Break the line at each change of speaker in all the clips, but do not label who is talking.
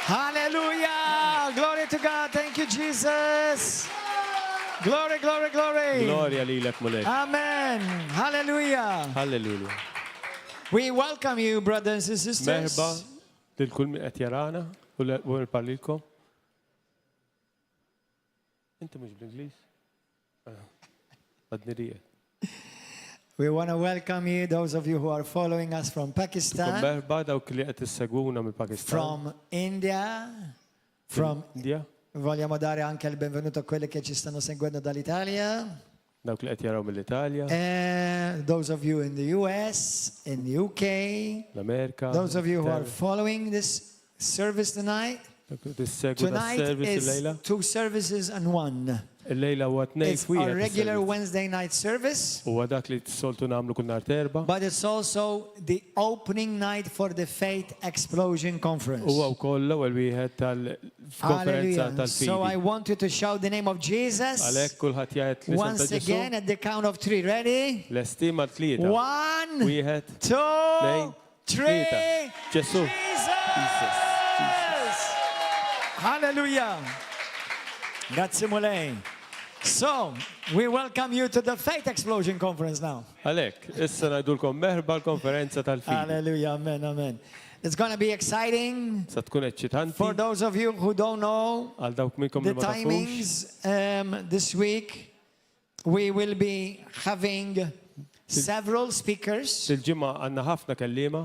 Hallelujah! Glory to God. Thank you, Jesus. Glory, glory, glory.
Gloria lilek mulej.
Amen. Hallelujah.
Hallelujah.
We welcome you, brothers and sisters.
Merba lil kull min qed jarana u nipparlilkom. Inti mhux bl-Ingliż? Għadni riqed.
We want to welcome you, those of you who are following us from Pakistan,
Merba dawk li qed issegwuna mill-Pakistan.
from India, from
India.
Vogliamo dare anche il benvenuto a quelli che ci stanno seguendo dall'Italia.
Dawk li qed jaraw mill-Italja.
And those of you in the US, in the UK,
L-Amerika.
those of you who are following this service tonight. Tonight is two services and one.
Il-lejla huwa tnejn
It's our regular Wednesday night service,
huwa dak li soltu nagħmlu kull nhar terba.
but it's also the opening night for the Faith Explosion Conference.
Huwa wkoll l-ewwel wieħed tal-konferenza
Hallelujah. So
tal-Fidi.
I want you to shout the name of Jesus
Għalhekk kulħadd jgħid l-isem ta'
once again
Ġesu.
at the count of three. Ready?
L-estima tlieta.
1,
Wieħed,
2,
nej,
3.
tlieta. Ġesu.
Jesus! Hallelujah. Grazie mole. So, we welcome you to the Faith Explosion Conference now.
Għalhekk, issa ngħidulkom merħba l-konferenza tal-Fidi.
Hallelujah. Amen. Amen. It's going to be exciting
Sa tkun eċċitanti
for those of you who don't know
għal dawk minnkom
the
li ma tafux.
timings. This week, we will be having several speakers.
Il-ġimgħa għandna ħafna kelliema.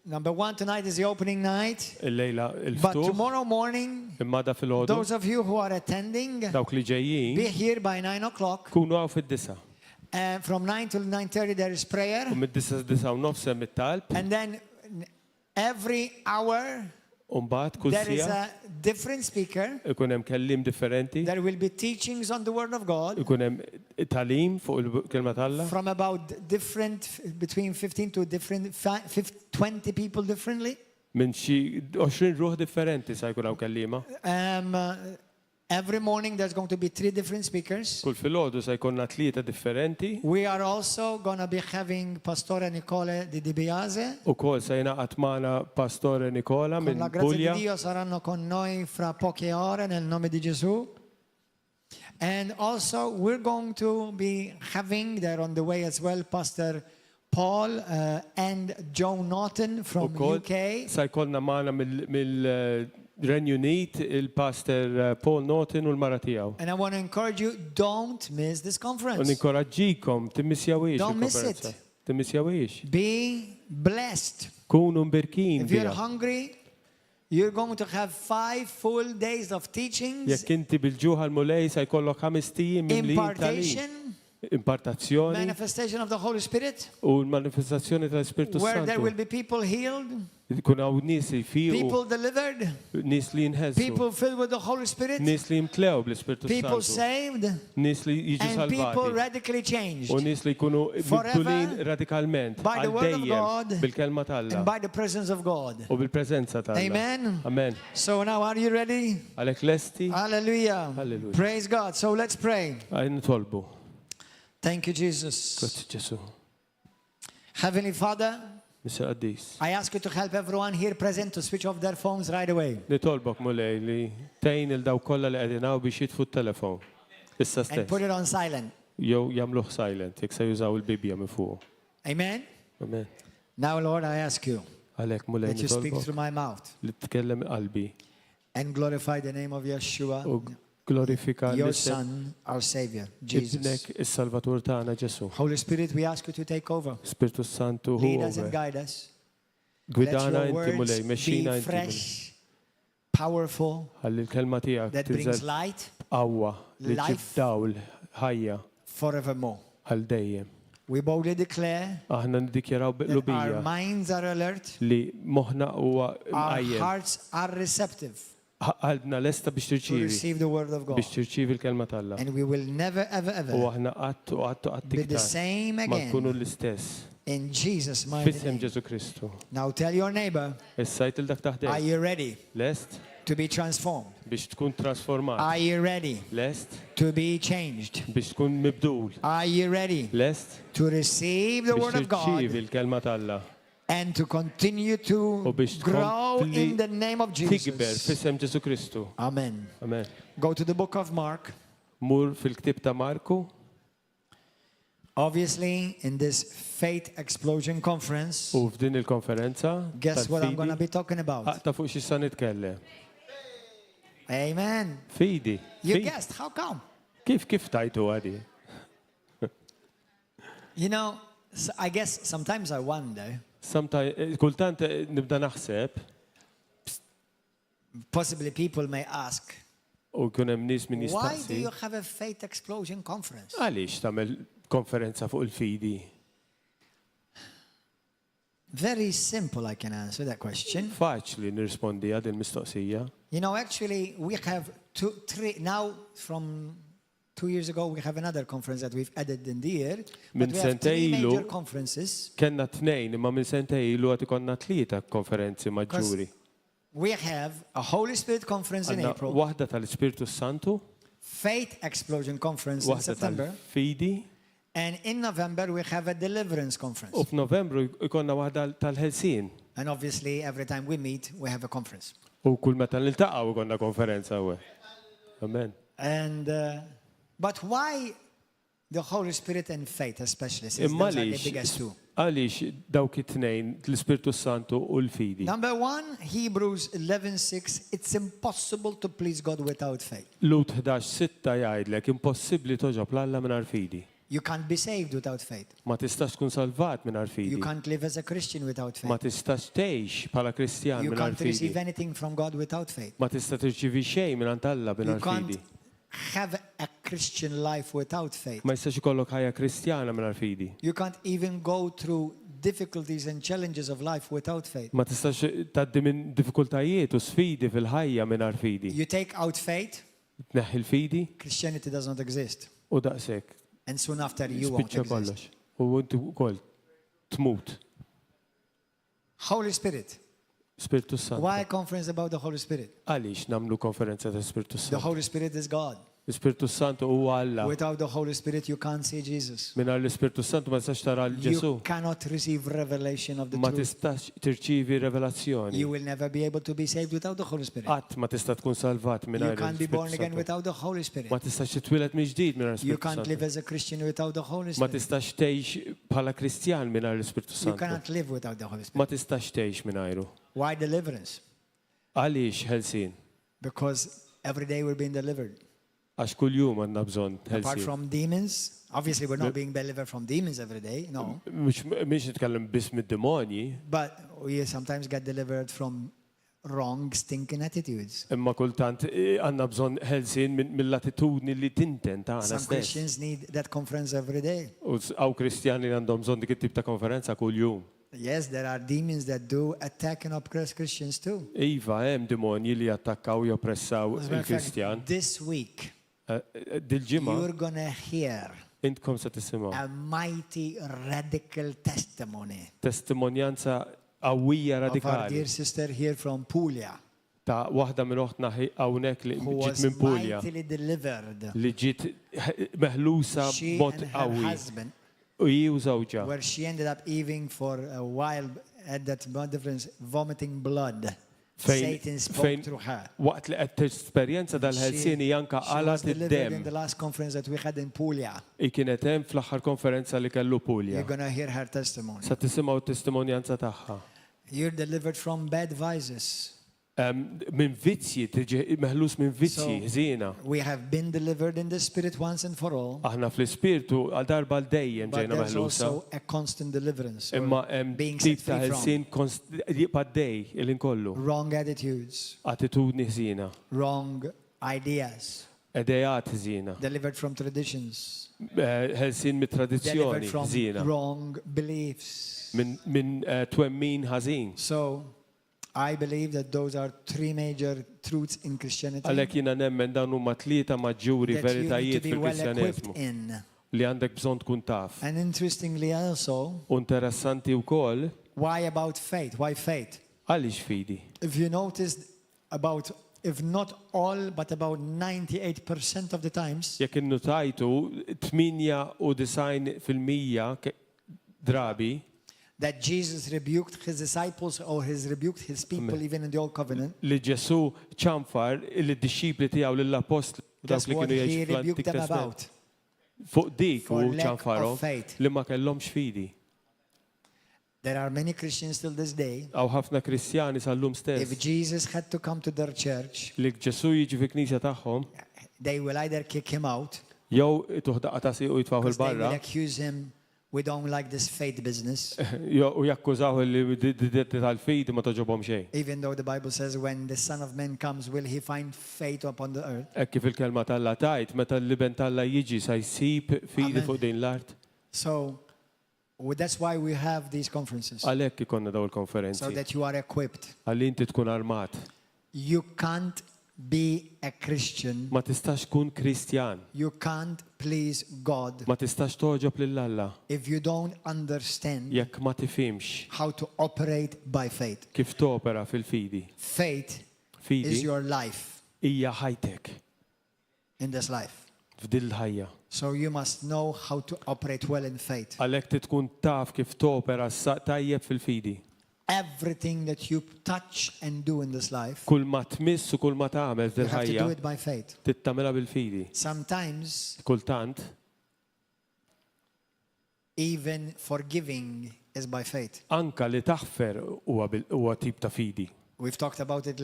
Number one, tonight is the opening night.
Il-lejla
But
il-ftuħ.
tomorrow morning,
Imma da fil-ħodu.
those of you who are attending,
Dawk li ġejjin
be here by 9 o'clock.
kunu għaw fid-disa.
And from 9 till 9:30 there is prayer.
U mid-disa u nofs hemm it-talb.
And then every hour
U mbagħad kull
there is
sija
a different speaker.
ikun hemm kellim differenti.
There will be teachings on the Word of God
Ikun hemm talim fuq il-kelma tal-Alla.
from about between 15 to 20 people differently.
Minn xi 20 ruħ differenti sa jkun hawn kelliema.
Every morning there's going to be 3 different speakers.
Kull filgħodu se jkollna tlieta differenti.
We are also going to be having Pastore Nicole di Dibiase.
Ukoll se jingħaqad magħna Pastore Nikola
Con
minn
la grazia
Puglia.
di Dio saranno con noi fra poche ore nel nome di Gesù. And also we're going to be having there on the way as well Pastor Paul and Joe Norton from
Ukoll
UK.
se jkollna magħna mill-Renju Unit il-Pastor Paul Norton u l-mara tiegħu.
And I want to encourage you, don't miss this
U
conference.
ninkoraġġikom timmissjawiex
Don't miss
il-konferenza.
it.
Timmissjawiex.
Be blessed.
Kunu mbirkin
If you're
biha.
hungry, you're going to have 5 full days of teachings,
Jekk inti bil-ġuħa l-mulej se jkollok 5 tiem mimlijin
impartation,
impartazzjoni
manifestation of the Holy Spirit,
u l-manifestazzjoni tal-Ispirtu
where there will
Santu.
be people healed,
Kun hawn nies li jfiqu,
people delivered,
nies li jinħelsu,
people filled with the Holy Spirit,
nies li jimtlew bl-Ispirtu
people
Santu,
saved,
nies li jiġu
and people
salvati
radically changed
u nies li jkunu
Forever,
mibdulin radikalment
by the word of
għal
God,
dejjem bil-kelma Talla
and by the presence of God.
u bil-preżenza Talla.
Amen.
Amen.
So now are you ready?
Għalhekk lesti
Hallelujah.
Hallelujah.
Praise God. So let's pray.
għajn nitolbu.
Thank you, Jesus.
Grazzi Ġesu.
Heavenly Father,
Misa Qaddis.
I ask you to help everyone here present to switch off their phones right away.
Nitolbok mulej li tejn il-daw kollha li qegħdin hawn biex jitfu t-telefon. Issa
And
stess.
put it on silent.
Jew jagħmluh silent jekk se jużaw il-Bibja minn fuq.
Amen.
Amen.
Now, Lord, I ask you
Għalhekk mulej
that you speak
nitolbok
through my mouth
li tkellem qalbi
and glorify the name of Yeshua,
u glorifika
your
l-isem
Son, our Savior, Jesus.
ibnek is-Salvatur tagħna Ġesu.
Holy Spirit, we ask you to take over.
Spiritu Santu
Lead
hu
us and
over.
guide us. Let
Gwidana
your
inti mulej,
words
mexxina
be
inti mulej.
fresh, powerful,
Ħalli l-kelma tiegħek
that brings
tiżel
light
qawwa li
life.
ġib dawl ħajja
forevermore.
għal dejjem.
We boldly declare
Aħna niddikjaraw
that our
biqlubija
minds are alert,
li moħħna huwa
our
mqajjem.
hearts are receptive
Qalbna lesta biex
to
tirċievi
receive the word of God.
biex tirċievi l-kelma Talla.
And we will never, ever,
U
ever
aħna qatt
be the
iktar
same
ma nkunu
again
l-istess.
in Jesus' mighty
Fisem
name.
Ġesu Kristu.
Now tell your neighbor,
Issa jtil dak
are
taħdem.
you ready
Lest
to be transformed?
biex tkun trasformat.
Are you ready
Lest
to be changed?
biex tkun mibdul.
Are you ready
Lest
to receive the
biex
word of God
tirċievi l-kelma Talla.
and to continue to
U biex
grow
tkompli
in the name of
tikber
Jesus.
f'isem Ġesu Kristu.
Amen.
Amen.
Go to the book of Mark.
Mur fil-ktib ta' Marku.
Obviously, in this Faith Explosion Conference,
U f'din il-konferenza.
guess what I'm
tal-Fidi,
going to be talking about?
ta' fuq x'issa nitkellem.
Amen.
Fidi.
You
Fidi.
guessed. How come?
Kif tajtu għadi?
You know, I guess sometimes I wonder,
Kultant nibda naħseb
possibly people may ask,
u kun hemm nies min
why do
jistaqsi.
you have a Faith Explosion Conference?
Għaliex tagħmel konferenza fuq il-Fidi?
Very simple, I can answer that question.
Faċli nirrispondi għad il-mistoqsija.
You know, actually, we have now from 2 years ago, we have another conference that we've added in the year. But
Min
we have 3
sentejlu-
major conferences.
Kenna tnejn imma minn sentej ilu għati konna tlieta konferenzi maġġuri.
We have a Holy Spirit conference in
Għanna
April,
waħda tal-Ispirtu Santu,
Faith Explosion conference in
waħda
September,
tal-Fidi,
and in November we have a Deliverance conference.
u f'Novembru ikonna waħda tal-Helsin.
And obviously, every time we meet, we have a conference.
U kull meta niltaqgħu ikonna konferenza għu. Amen.
And but why the Holy Spirit and faith, especially, since
Imma
those are the biggest two?
għaliex dawk it-tnejn l-Ispirtu Santu u l-Fidi.
Number 1, Hebrews 11:6. It's impossible to please God without faith.
Lut 11:6 jgħidlek impossibbli toġob l-Alla mingħajr Fidi.
You can't be saved without faith.
Ma tistax tkun salvat mingħajr Fidi.
You can't live as a Christian without
Ma
faith.
tistax tgħix bħala Kristjan
You
mingħajr
can't receive
Fidi.
anything from God without faith.
Ma tista' tirċivi xejn mingħand Alla
You
mingħajr
can't
Fidi.
have a Christian life without faith.
Ma jistax ikollok ħajja Kristjana mingħajr Fidi.
You can't even go through difficulties and challenges of life without faith.
Ma tistax tgħaddi minn diffikultajiet u sfidi fil-ħajja mingħajr Fidi.
You take out faith,
Tneħħi l-Fidi
Christianity does not exist.
u daqshekk
And soon after you won't
spiċċa
exist.
kollox. U inti wkoll tmut.
Holy Spirit.
Spiritu Santu.
Why a conference about the Holy Spirit?
Għaliex nagħmlu konferenza ta' Spiritu
The
Santu?
Holy Spirit is God.
L-Spiritu Santu huwa Alla.
Without the Holy Spirit, you can't see Jesus.
Mingħajr l-Ispiritu Santu ma tistax tara l-Ġesu.
You cannot receive revelation of the
Ma
truth.
tistax tirċivi revelazzjoni.
You will never be able to be saved without the Holy Spirit.
Qatt ma tista' tkun salvat
You
mingħajr
can't be born
l-Ispiritu
again
Santu.
without the Holy Spirit.
Ma tistax titwieled minn ġdid mingħajr
You
l-Ispiritu
can't live
Santu.
as a Christian without the Holy
Ma
Spirit.
tistax tgħix bħala Kristjan mingħajr l-Ispiritu
You
Santu.
cannot live without the Holy Spirit.
Ma tistax tgħix mingħajru.
Why deliverance?
Għaliex ħelsin?
Because every day we're being delivered.
Għax kuljum għandna bżonn
Apart
ħelsin.
from demons, obviously we're not being delivered from demons every day, no.
Mhux nitkellem biss mid-demonji,
But we sometimes get delivered from wrong, stinking attitudes.
imma kultant għandna bżonn ħelsin mill-attitudni li tinten tagħna
Some
stess.
Christians need that conference every day.
U għaw Kristjani li għandhom bżonn dik it-tip ta' konferenza kuljum.
Yes, there are demons that do attack and oppress Christians too.
Iva, hemm demonji li attakkaw u joppressaw
As a matter of fact,
il-Kristjan.
this week,
Dil-ġimgħa
you're going to hear
intkom se tisimgħu
a mighty radical testimony
testimonjanza qawwija
of our
radikali
dear sister here from Puglia,
ta' waħda minn oħtna hawnhekk li
who
ġiet
was
minn Pulja
mightily delivered.
li ġiet meħlusa
She
b'mod
and her
qawwi
husband,
u hi u żewġa
where she ended up even for a while at that difference, vomiting blood. Satan spoke through her.
waqt li qed tesperjenza dal-ħelsien janka
She was
qalat
delivered in
id-dem
the last conference that we had in Puglia.
i kienet hemm fl-aħħar konferenza li kellu Pulja.
You're going to hear her testimony.
Sa tisimgħu t-testimonjanza tagħha.
You're delivered from bad vices.
Minn vizzji, tiġi meħlus minn vizzji,
So-
ħżiena.
We have been delivered in the Spirit once and for all,
Aħna fl-ispirtu għal darba l-dejjem
but
ġejna
there's
meħlusa.
also a constant deliverance. or
Imma hemm
being set
tip ta'
free from
ħelsin jibqa' dej il-inkollu.
wrong attitudes,
Attitudni ħżiena,
wrong ideas,
edejat ħżiena,
delivered from traditions,
ħelsin mit-tradizzjoni
delivered from
ħżiena,
wrong beliefs.
minn twemmin ħażin.
So I believe that those are 3 major truths in Christianity
Għalhekk jiena nemmen dawn huma tlieta maġġuri
that you need to
veritajiet
be well equipped
fil-Kristjaneżmu
in.
li għandek bżonn tkun taf.
And interestingly also,
U interessanti wkoll
why about faith? Why faith?
għaliex fidi.
If you noticed, about, if not all, but about 98% of the times,
Jekk innutajtu 98% drabi
that Jesus rebuked his disciples or he's rebuked his people even in the Old Covenant.
Li Ġesu ċanfar il-disċipli tiegħu lill-apostli dawk
That's
li
what
kienu
he
jgħixu
rebuked
fl-Antik
them
Testament.
about.
Fuq dik u
For lack
ċanfarhom
of faith.
li ma kellhomx fidi.
There are many Christians till this day.
Aw ħafna Kristjani sal-lum
If
stess
Jesus had to come to their church,
li Ġesu jiġi fi-knisja tagħhom
they will either kick him out
jew tuħdaq ta' u jitfgħu
because they will
il-barra
accuse him, we don't like this faith business.
u jakkużaw li tal-fidi ma toġobhom xejn.
Even though the Bible says when the Son of Man comes, will he find faith upon the earth?
Hekk kif il-kelma tal-la tajt, meta l-liben tal-la jiġi sa jsib fidi
Amen.
fuq din l-art.
So that's why we have these conferences,
Għalhekk ikonna daw
so
il-konferenzi.
that you are equipped.
Għalli inti tkun armat.
You can't be a Christian.
Ma tistax tkun Kristjan.
You can't please God
Ma tistax toġob lill-Alla
if you don't understand
jekk ma tifhimx
how to operate by faith.
kif topera fil-fidi.
Faith is
Fidi
your life
hija ħajtek
in this life.
f'din l-ħajja.
So you must know how to operate well in faith.
Għalhekk tkun taf kif topera tajjeb fil-fidi.
Everything that you touch and do in this life,
Kull ma tmiss u kull ma tagħmel
you
f'din
have to
ħajja
do it by faith.
tittamela bil-fidi.
Sometimes
Kultant
even forgiving is by faith.
anka li taħfer huwa tip ta' fidi.
We've talked about it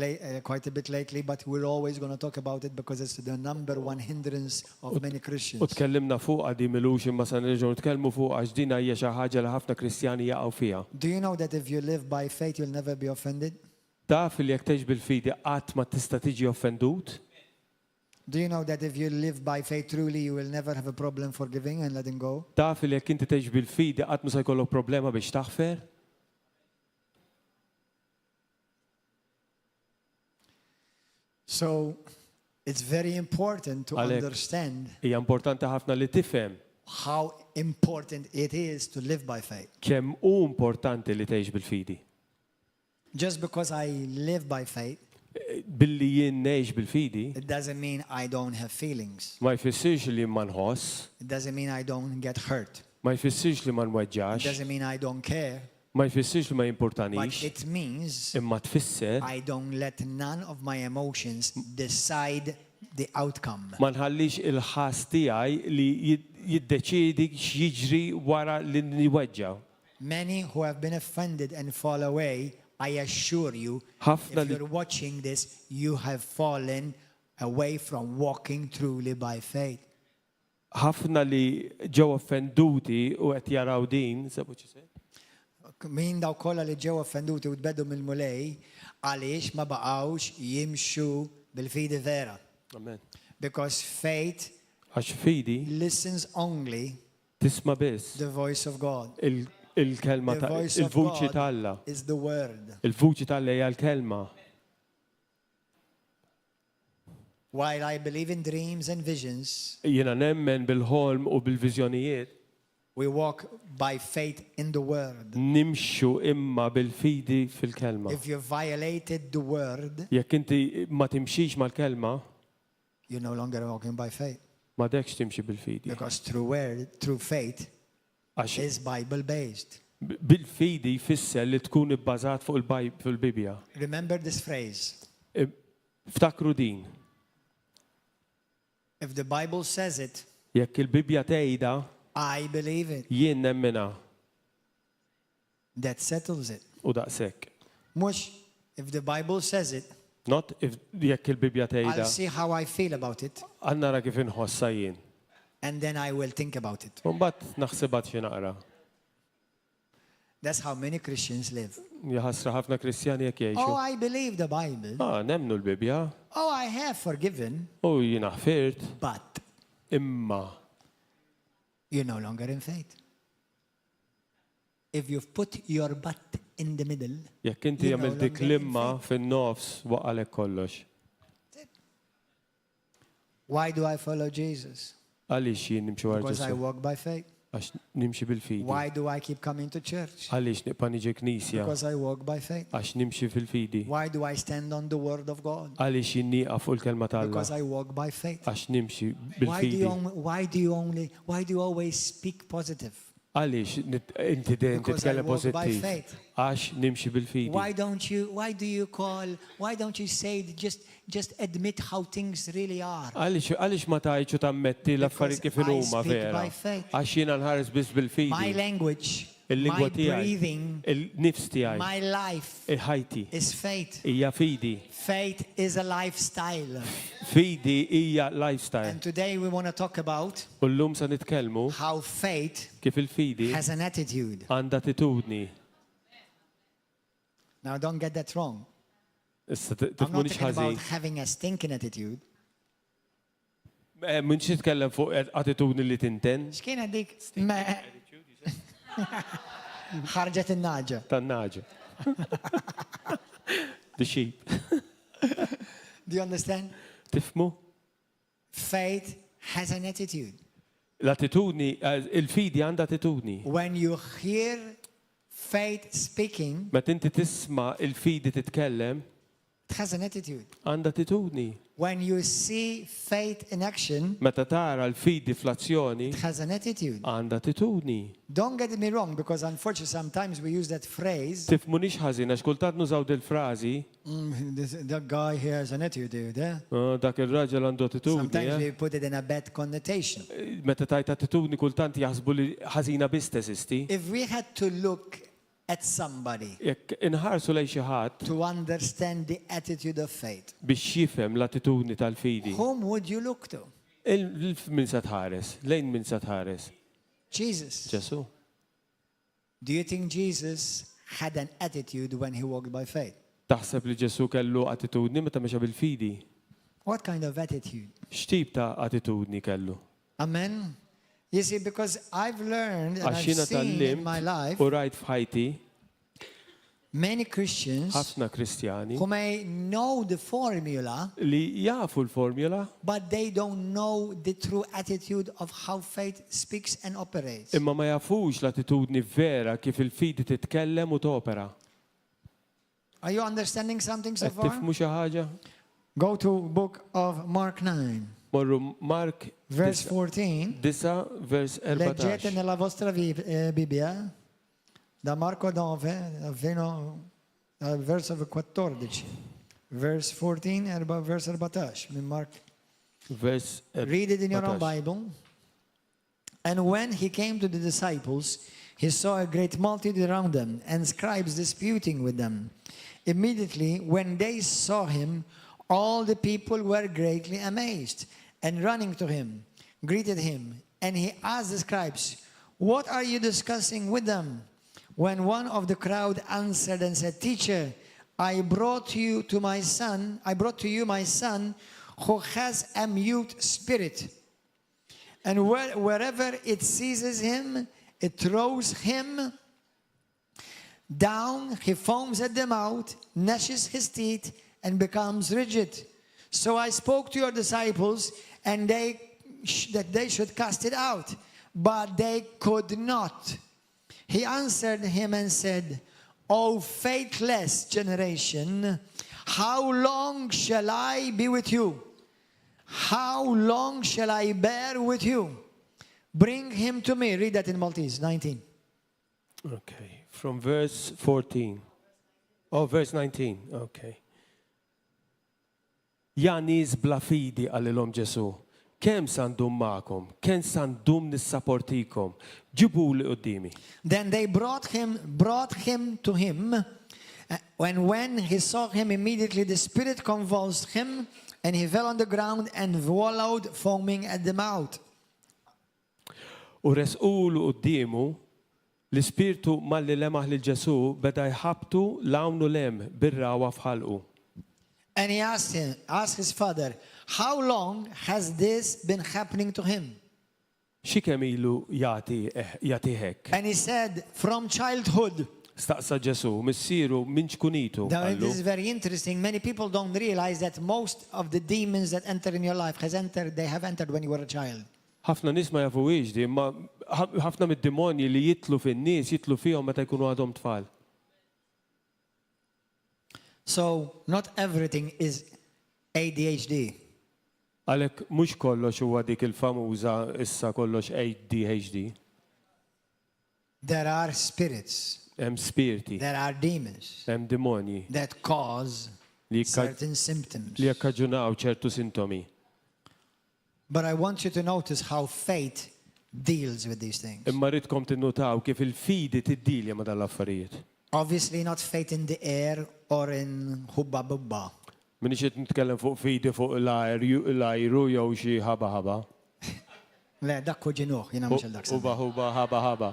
quite a bit lately, but we're always going to talk about it because it's the number one hindrance of many
U
Christians.
tkellimna fuq di milux imma sa nerġgħu nitkellmu fuq għax din hija xi ħaġa li ħafna Kristjani jaqgħu fiha.
Do you know that if you live by faith, you'll never be offended?
Taf li jekk tgħix bil-fidi qatt ma tista' tiġi offendut?
Do you know that if you live by faith truly, you will never have a problem forgiving and letting go?
Taf li jekk inti tgħix bil-fidi qatt ma se jkollok problema biex taħfer?
So it's very important to
Għalhekk.
understand
Hija importanti ħafna li tifhem
how important it is to live by faith.
kemm hu importanti li tgħix bil-fidi.
Just because I live by faith,
Billi jien ngħix bil-fidi
it doesn't mean I don't have feelings.
ma jfissirx li ma nħoss,
It doesn't mean I don't get hurt.
ma jfissirx li ma
It
nweġġax,
doesn't mean I don't care.
ma jfissirx li ma
But
jimportanix,
it means
imma tfisser
I don't let none of my emotions decide the outcome.
ma nħallix il-ħass tiegħi li jiddeċiedi x'jiġri wara li nweġġaw.
Many who have been offended and fall away, I assure you,
Ħafna
if
li
you're watching this, you have fallen away from walking truly by faith.
ħafna li ġew offenduti u qed jaraw din, sabu xi
Min daw kolla li ġew offenduti u tbeddu mill-mulej, għaliex ma baqgħux jimxu bil-fidi vera.
Amen.
Because faith
Għax fidi
listens only
tisma' biss
the voice of God.
il-kelma
The voice of
il-vuċi
God
talla.
is the word.
Il-vuċi talla hija l-kelma.
While I believe in dreams and visions,
Jiena nemmen bil-ħolm u bil-viżjonijiet
we walk by faith in the word.
nimxu imma bil-fidi fil-kelma.
If you violated the word,
Jekk inti ma timxix mal-kelma,
you're no longer walking by faith.
ma dekx timxi bil-fidi.
Because true faith
Għax
is Bible based.
bil-fidi jfisser li tkun ibbażat fuq il-Bibja.
Remember this phrase.
Ftakru din,
If the Bible says it,
jekk il-Bibja tgħidha,
I believe it.
jien nemmena
That settles it.
u daqshekk.
Mux, if the Bible says it,
Not if jekk il-Bibja
I'll
tgħidha,
see how I feel about it,
għannara kif inħossa jien.
and then I will think about it.
Mbagħad naħsibha xi naqra.
That's how many Christians live.
Jaħasra ħafna Kristjani jekk
Oh,
jgħixu.
I believe the Bible.
Nemnu l-Bibja,
Oh, I have forgiven,
u jien ħfirt,
but
imma
you're no longer in faith. If you've put your butt in the middle,
jekk inti
you no
jagħmel dik
longer in
l-imma
faith.
fin-nofs waqalek kollox.
Why do I follow Jesus?
Għaliex jien nimxi wara
Because I
Ġesu?
walk by faith.
Għax nimxi bil-fidi.
Why do I keep coming to church?
Għaliex niqpa niġi knisja?
Because I walk by faith.
Għax nimxi fil-fidi.
Why do I stand on the word of God?
Għaliex jien nieqaf fuq il-kelma talla?
Because I walk by faith.
Għax nimxi
Why do
bil-fidi.
you always speak positive?
Għaliex inti dejjem
Because I
titkellem
walk by
pożittiv?
faith.
Għax nimxi bil-fidi.
Why don't you say, just admit how things really are?
Għaliex ma tajċu tammetti l-affarijiet kif
Because I
huma
speak
vera?
by faith.
Għax jiena nħares biss
My
bil-fidi.
language,
Il-lingwa
my
tiegħi,
breathing,
il-nifs tiegħi,
my life
il-ħajti
is faith.
hija fidi.
Faith is a lifestyle.
Fidi hija lifestyle.
And today we want to talk about
U llum se nitkellmu
how faith
kif il-fidi
has an attitude.
għandha attitudni.
Now don't get that wrong.
Issa
I'm
tifmu
not
nix
talking about
ħażin.
having a stinking attitude.
Minn xi tkellem fuq attitudni li tinten
X'kien dik ħarġet in-naġa.
tan-naġa. The sheep.
Do you understand?
Tifmu?
Faith has an attitude.
L-attitudni, il-fidi għandha attitudni.
When you hear faith speaking,
Meta inti tisma' il-fidi titkellem,
it has an attitude.
għandha attitudni.
When you see faith in action,
Meta tara l-fidi fl-azzjoni,
it has an attitude.
għandha attitudni.
Don't get me wrong, because unfortunately sometimes we use that phrase,
Tifmu nix ħażin, għax kultant nużaw dil-frażi,
that guy here has an attitude. Eh?
dak il-raġel għandu attitudni.
Sometimes we put it in a bad connotation.
Meta tajt attitudni kultant jaħsbu li ħażina biss teżisti.
If we had to look at somebody
Jekk inħarsu lejn xi ħadd
to understand the attitude of faith,
biex jifhem l-attitudni tal-fidi,
whom would you look to?
min se tħares? Lejn min se tħares?
Jesus.
Ġesu.
Do you think Jesus had an attitude when he walked by faith?
Taħseb li Ġesu kellu attitudni meta mexa bil-fidi?
What kind of attitude?
X'tip ta' attitudni kellu?
Amen. You see, because I've learned and
Għax
I've
jiena
seen in my life
u rajt f'ħajti
many Christians
ħafna Kristjani
who may know the formula,
li jafu l-formula
but they don't know the true attitude of how faith speaks and operates.
imma ma jafux l-attitudni vera kif il-fidi titkellem u topera.
Are you understanding something so
Qed
far?
tifhmu xi ħaġa?
Go to book of Mark 9,
Morru Mark
verse 14.
9 vers
Leggete
14.
nella vostra Bibbia da Marco 9 fino al verso 14. Verse 14 verse 14 min Mark.
Vers
Read it in your own
14.
Bible. And when he came to the disciples, he saw a great multitude around them and scribes disputing with them. Immediately, when they saw him, all the people were greatly amazed and running to him, greeted him. And he asked the scribes, "What are you discussing with them?" When one of the crowd answered and said, "Teacher, I brought to you my son who has a mute spirit. And wherever it seizes him, it throws him down, he foams at the mouth, gnashes his teeth, and becomes rigid. So I spoke to your disciples, and that they should cast it out, but they could not." He answered him and said, "O faithless generation, how long shall I be with you? How long shall I bear with you? Bring him to me." Read that in Maltese, 19.
Okay, from verse 14. Oh, verse 19. Okay. Ja nies bla fidi għalilhom Ġesu. Kemm sandum ma'kom? Kemm sandum nissapportikom? Ġibu li qudiemi.
Then they brought him to him. When he saw him, immediately the spirit convulsed him, and he fell on the ground and wallowed, foaming at the mouth.
U resqulu quddiemu l-ispirtu malli lemaħ lil Ġesu beda jħabtu lawnu lem bir-rawa fħalqu.
And he asked his father, "How long has this been happening to him?"
Xi kemm ilu jagħti hekk?
And he said, "From childhood."
Staqsa Ġesu, missieru minn xkunitu.
Now, this is very interesting. Many people don't realize that most of the demons that enter in your life they have entered when you were a child.
Ħafna nies ma jafuwiex di, imma ħafna mid-demonji li jitlu fin-nies jitlu fihom meta jkunu għadhom tfal.
So, not everything is ADHD.
Għalhekk mhux kollox huwa dik il-famuża issa kollox ADHD.
There are spirits,
Hemm spirti,
there are demons
hemm demonji
that cause
li
certain symptoms.
jakkaġunaw ċertu sintomi.
But I want you to notice how faith deals with these things.
Imma rridkom tinnutaw kif il-fidi tiddilja ma dal-affarijiet.
Obviously not faith in the air or in hubba bubba.
Minix qed nitkellem fuq fidi fuq l-ajru jew xi ħaba.
Le, dak ġinuħ, jina mux il-dak.
Huba, ħaba.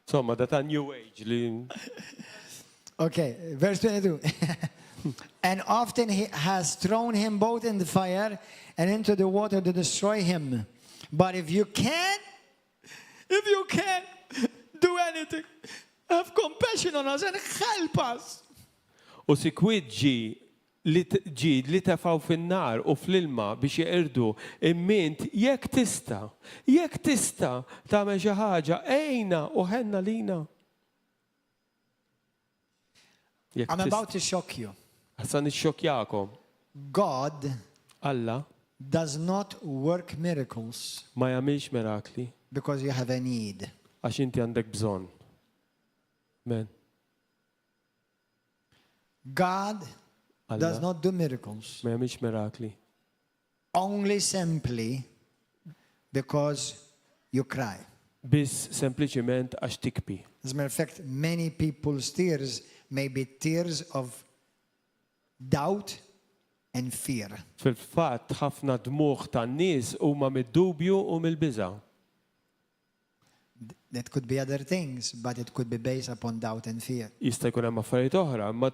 Insomma, da ta' New Age li.
Okay, verse 22. And often he has thrown him both in the fire and into the water to destroy him. But if you can do anything, have compassion on us and help us.
U sikwit li tafaw fin-nar u fl-ilma biex jeqirdu immint jekk tista' tagħmel xi ħaġa ejna u ħenna lina.
I'm about to shock you.
Ħassa nixxokjakom.
God
Alla
does not work miracles
ma jagħmilx mirakli
because you have a need.
għax inti għandek bżonn. Men.
God does
Alla
not do miracles
ma jagħmilx mirakli.
only simply because you cry.
Biss sempliċiment għax tikbi.
As a matter of fact, many people's tears may be tears of doubt and fear.
Fil-fatt ħafna dmuħ tan-nies huma mid-dubju u mill-biża'.
That could be other things, but it could be based upon doubt and fear.
Jista' jkun hemm affarijiet oħra, ma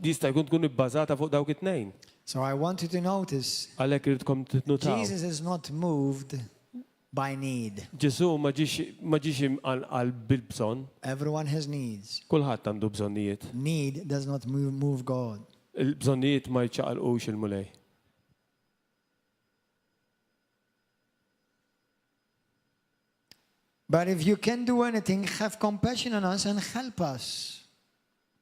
jista' jkun tkun ibbażata fuq dawk it-tnejn.
So I want you to notice
Għalhekk iridkom titnutaw.
Jesus is not moved by need.
Ġesu ma ġiex imqanqal bil-bżonn.
Everyone has needs.
Kulħadd għandu bżonnijiet.
Need does not move God.
Il-bżonnijiet ma jċaqalqux il-mulej.
But if you can do anything, have compassion on us and help us.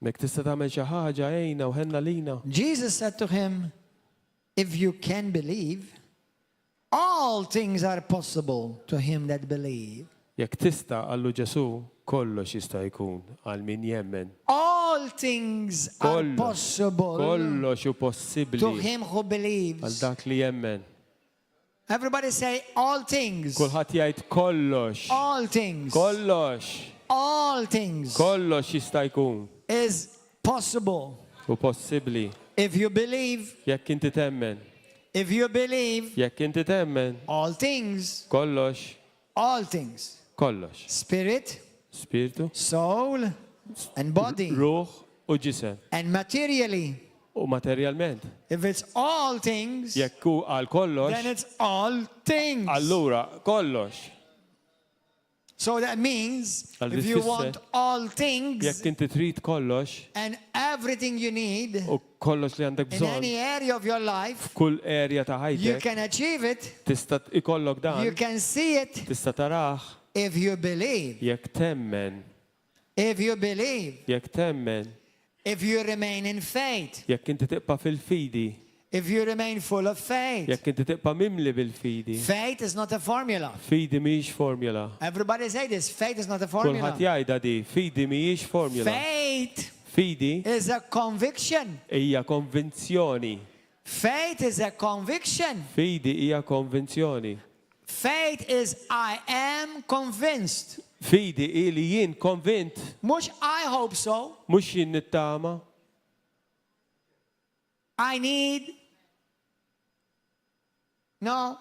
Mek tista' tagħmel xi ħaġa ejna u ħenna lina.
Jesus said to him, if you can believe, all things are possible to him that believe.
Jekk tista' għallu Ġesu kollox jista' jkun għal min jemmen.
All things are possible
Kollox hu
to
possibbli
him who
għal
believes.
dak li jemmen.
Everybody say all things.
Kulħadd jgħid kollox.
All things.
Kollox.
All things
Kollox jista' jkun
is possible.
u possibbli.
If you believe,
Jekk inti temmen.
if you believe,
Jekk inti temmen.
all things,
Kollox.
all things.
Kollox.
Spirit,
Spiritu.
soul, and body.
Ruħ u ġisem.
And materially,
U materjalment.
if it's all things,
Jekk hu għal kollox,
then it's all things.
allura kollox.
So that means
Għal
if you
tfisser,
want all things
Jekk inti trid kollox
and everything you need
u kollox li għandek
in
bżonn
any area of your life,
kull area ta'
you
ħajtek
can achieve it,
tista' ikollok
you
dan,
can see it
tista' taraħ
if you believe.
jekk temmen,
If you believe,
jekk temmen,
if you remain in faith,
jekk inti tibqa' fil-fidi,
if you remain full of faith.
jekk inti tibqa' mimli bil-fidi.
Faith is not a formula.
Fidi mhijiex formula.
Everybody say this. Faith is not a formula.
Kulħadd jgħidha di, fidi mhijiex formula.
Faith
Fidi
is a conviction.
hija konvinzjoni.
Faith is a conviction.
Fidi hija konvinzjoni.
Faith is I am convinced.
Fidi hi li jien konvint,
Mush I hope so.
mhux jien nittama.
I need. No.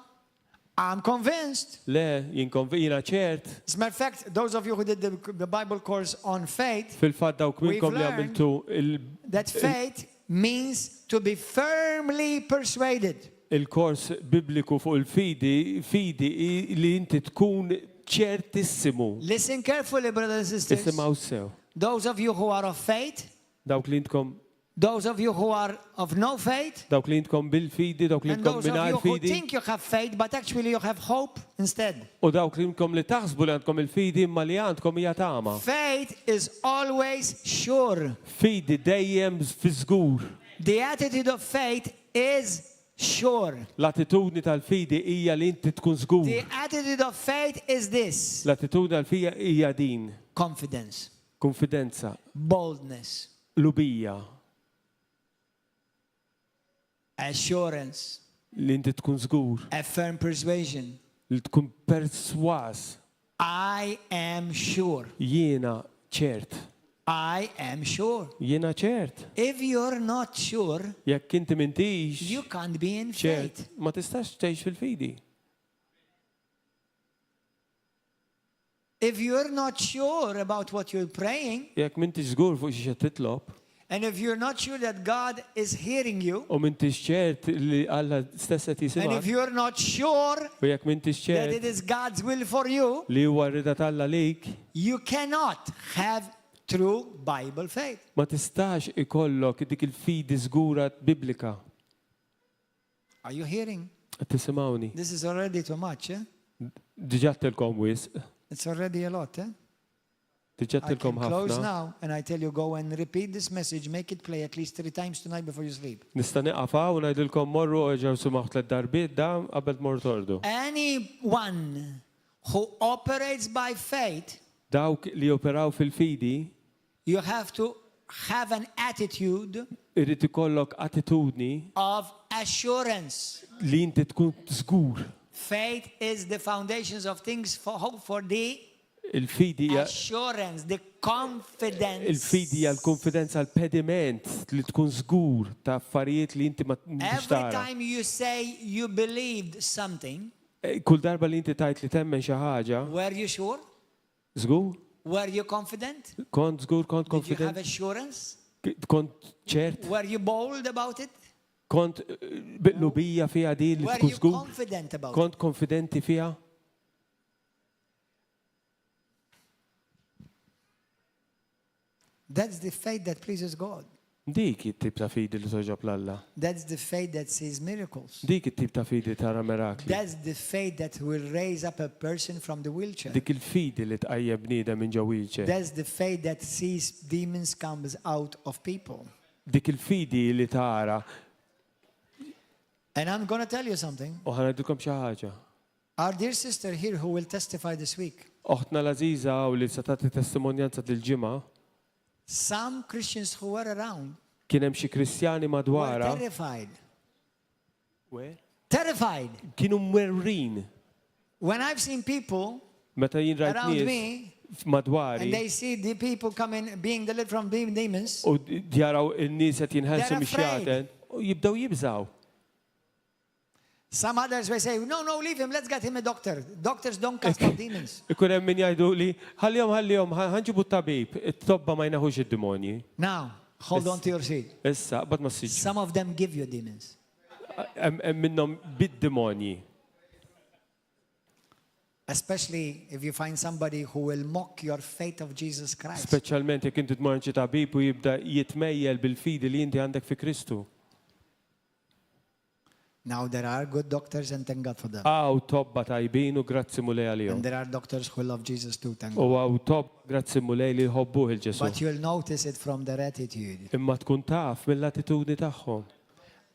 I'm convinced.
Le, jiena ċert.
As a matter of fact, those of you who did the Bible course on faith,
Fil-fatt dawk minkom li
We've
għamiltu
that faith means to be firmly persuaded.
il-kors bibliku fuq il-fidi, fidi li inti tkun ċertissimu.
Listen carefully, brothers and sisters.
Isimgħu sew.
Those of you who are of faith,
Dawk li intkom
those of you who are of no faith,
dawk li intkom bil-fidi, dawk li
and
intkom
those of you
mingħajr
who
fidi,
think you have faith, but actually you have hope instead.
u dawk li intkom li taħsbu li għandkom il-fidi imma li għandkom hija tama.
Faith is always sure.
Fidi dejjem fi żgur.
The attitude of faith is sure.
L-attitudni tal-fidi hija li inti tkun żgur.
The attitude of faith is this:
L-attitudni tal-fija hija din.
confidence,
Konfidenza,
boldness,
lubija,
assurance,
li inti tkun żgur,
a firm persuasion.
li tkun perswas.
I am sure.
Jiena ċert.
I am sure.
Jiena ċert.
If you're not sure,
Jekk inti m'intix
you can't be in
ċert,
faith.
ma tistax tgħix fil-fidi.
If you're not sure about what you're praying,
Jekk m'intix żgur fuq xi qed titlob,
and if you're not sure that God is hearing you,
u m'intix ċert li Alla stess qed
and
jisimgħek,
if you're not sure
u jekk m'intix
that
ċert
it is God's will for you,
li huwa rida Alla lik,
you cannot have true Bible faith.
ma tistax ikollok dik il-fidi żgura biblika.
Are you hearing?
Qed tisimgħuni.
This is already too much, eh?
Diġà tilkom wisq,
It's already a lot, eh?
diġà
I
tilkom
can close
ħafna.
now and I tell you go and repeat this message, make it play at least 3 times tonight before you sleep.
Nista' niqafa u ngħidilkom morru ġew sumaħ tliet darbiet da qabel tmorru tordu.
Anyone who operates by faith,
Dawk li operaw fil-fidi
you have to have an attitude
irrid ikollok attitudni
of assurance.
li inti tkun żgur.
Faith is the foundations of things for hope for the
Il-fidi hija
assurance, the confidence.
il-fidi hija l-konfidenza l-pediment li tkun żgur ta' affarijiet li inti ma tix
Every
tara.
time you say you believed something,
Kull darba li inti tajt li temmen xi ħaġa,
were you sure?
żgur?
Were you confident?
Kont żgur, kont
Did you have
konfident,
assurance?
kont ċert,
Were you bold about it?
kont biqlubija fiha din li
Were
tkun
you
żgur,
confident about it?
kont konfidenti fiha.
That's the faith that pleases God.
Dik it-tip ta' fidi li toġob l-Alla.
That's the faith that sees miracles.
Dik it-tip ta' fidi tara mirakli.
That's the faith that will raise up a person from the wheelchair.
Dik il-fidi li tqajjeb bniedem minn ġew wheelchair.
That's the faith that sees demons comes out of people.
Dik il-fidi li tara.
And I'm going to tell you something.
U ħanadilkom xi ħaġa.
Our dear sister here who will testify this week,
Oħtna l-Aziza u li se tagħti testimonjanza dil-ġimgħa,
some Christians who were around
kien hemm xi Kristjani
were
madwara
terrified. Terrified.
kienu mwerrin.
When I've seen people
Meta jien rajt
around
nies
me
madwari
and they see the people coming, being delivered from demons,
u jaraw in-nies qed jinħelsu
They're
mix-xjaten u jibdew jibżaw.
some others will say, no, leave him, let's get him a doctor. Doctors don't cast out demons.
Ikun hemm min jgħidu li ħallihom ħanġibu t-tabib, it-tobba ma jnaħux id-demonji.
Now, hold on to your seat.
Issa, qbad ma ssiġġu.
Some of them give you demons.
Hemm minnhom bid-demonji.
Especially if you find somebody who will mock your faith of Jesus Christ.
Speċjalment jekk inti tmorru xi tabib u jibda jitmejjel bil-fidi li inti għandek fi Kristu.
Now there are good doctors and thank God for them.
Għaw tobba tajbin u grazzi mulej għalihom.
And there are doctors who love Jesus too, thank
U
God.
għaw tob grazzi mulej li jħobbuh il-Ġesu.
But you'll notice it from their attitude.
Imma tkun taf mill-attitudni tagħhom.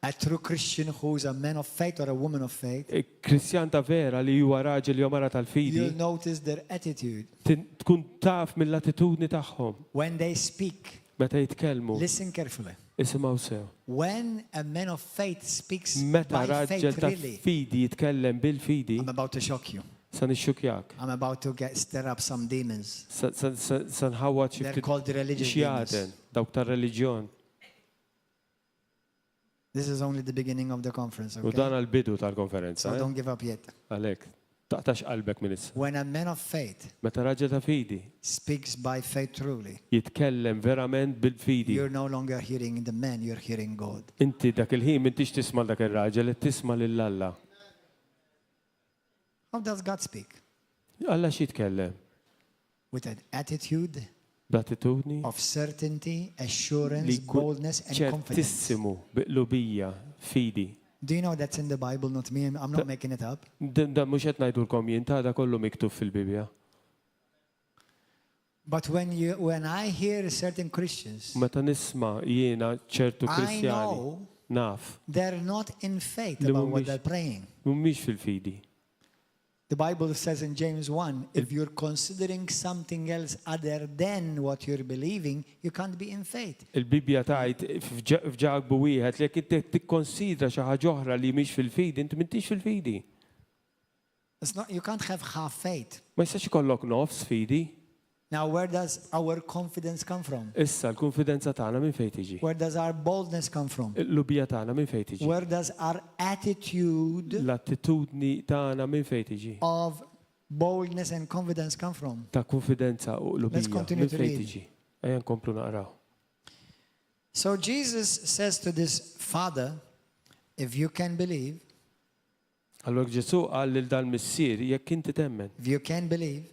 A true Christian who is a man of faith or a woman of faith,
Kristjan ta' vera li huwa raġel jew mara tal-fidi,
you'll notice their attitude.
tkun taf mill-attitudni tagħhom.
When they speak,
Meta jitkellmu,
listen carefully.
isimgħu sew.
When a man of faith speaks
Meta
by
raġel
faith, really,
tal-fidi jitkellem bil-fidi,
I'm about to shock you.
sa nixxukjak.
I'm about to stir up some demons.
Sa nħawwad xi
They're
ftit
called the religious
xjaten,
demons.
dawk tar-reliġjon.
This is only the beginning of the conference,
U dan
okay?
għall-bidu tal-konferenza.
So don't give up yet.
Għalhekk, taqtax qalbek minn issa.
When a man of faith
Meta raġel ta' fidi
speaks by faith truly,
jitkellem verament bil-fidi.
you're no longer hearing the man, you're hearing God.
Inti dak il-ħin m'intix tisma' dak ir-raġel, qed tisma' lil-Alla.
How does God speak?
Alla xi jitkellem?
With an attitude
B'attitudni
of certainty, assurance,
li jkun
boldness, and confidence.
ċertissimu, biqlubija, fidi.
Do you know that's in the Bible, not me? I'm not making it up.
Da mhux qed ngħidulkom jien ta' da kollu miktub fil-Bibja.
But when I hear certain Christians,
Meta nisma' jiena ċertu
I
Kristjani,
know
naf.
They're not in faith
Li
about what
mhumiex-
they're praying.
Mhumiex fil-fidi.
The Bible says in James 1, if you're considering something else other than what you're believing, you can't be in faith.
Il-Bibja tajt f'ġagbu wieħed li jekk inti tikkonsidra xi ħaġa oħra li mhix fil-fidi, inti m'intix fil-fidi.
You can't have half faith.
Ma jistax ikollok nofs fidi.
Now, where does our confidence come from?
Issa l-konfidenza tagħna minn fejn tiġi.
Where does our boldness come from?
L-lubija tagħna minn fejn tiġi.
Where does our attitude
L-attitudni tagħna minn fejn tiġi.
of boldness and confidence come from?
Ta' konfidenza u
Let's
lubija
continue
minn
to
fejn
read.
tiġi. Ejja nkomplu naqraw.
So Jesus says to this father, if you can believe,
Allora Ġesu qal lil dan missier jekk inti temmen,
if you can believe,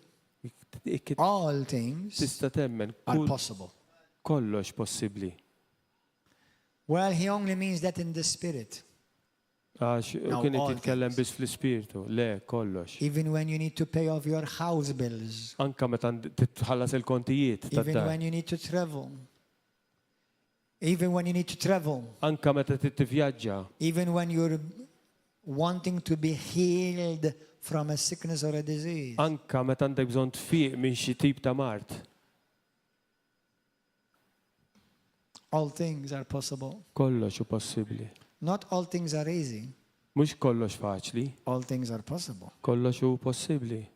jekk
all things
tista' temmen
are possible.
kollox possibbli.
Well, he only means that in the spirit.
Għax
Now,
kien
all
titkellem
things.
biss fl-ispirtu, le kollox.
Even when you need to pay off your house bills,
Anka meta titħallas il-kontijiet
even
tad-dar.
when you need to travel, even when you need to travel,
Anka meta tivvjaġġa,
even when you're wanting to be healed from a sickness or a disease.
anka meta għandek bżonn tfiq minn xi tip ta' mart.
All things are possible.
Kollox hu possibbli.
Not all things are easy.
Mhux kollox faċli,
All things are possible.
kollox hu possibbli.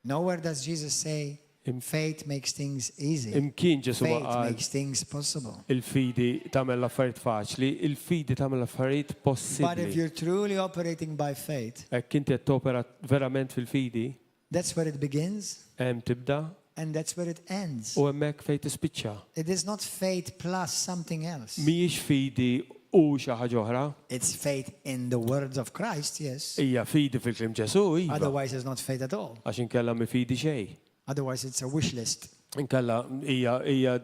Nowhere does Jesus say faith makes things easy.
Imkien Ġesu ma
Faith
qal
makes things possible.
il-fidi tagħmel l-affarijiet faċli, il-fidi tagħmel l-affarijiet
But if
possibbli.
you're truly operating by faith,
Hekk inti qed topera verament fil-fidi,
that's where it begins
hemm tibda
and that's where it ends.
u hemmhekk fejn tispiċċa.
It is not faith plus something else.
Mhijiex fidi u xi ħaġa oħra,
It's faith in the words of Christ, yes.
hija fidi fil-klim Ġesu, iva.
Otherwise, it's not faith at all.
Għax inkella mi fidi xejn.
Otherwise, it's a wish list.
Inkella hija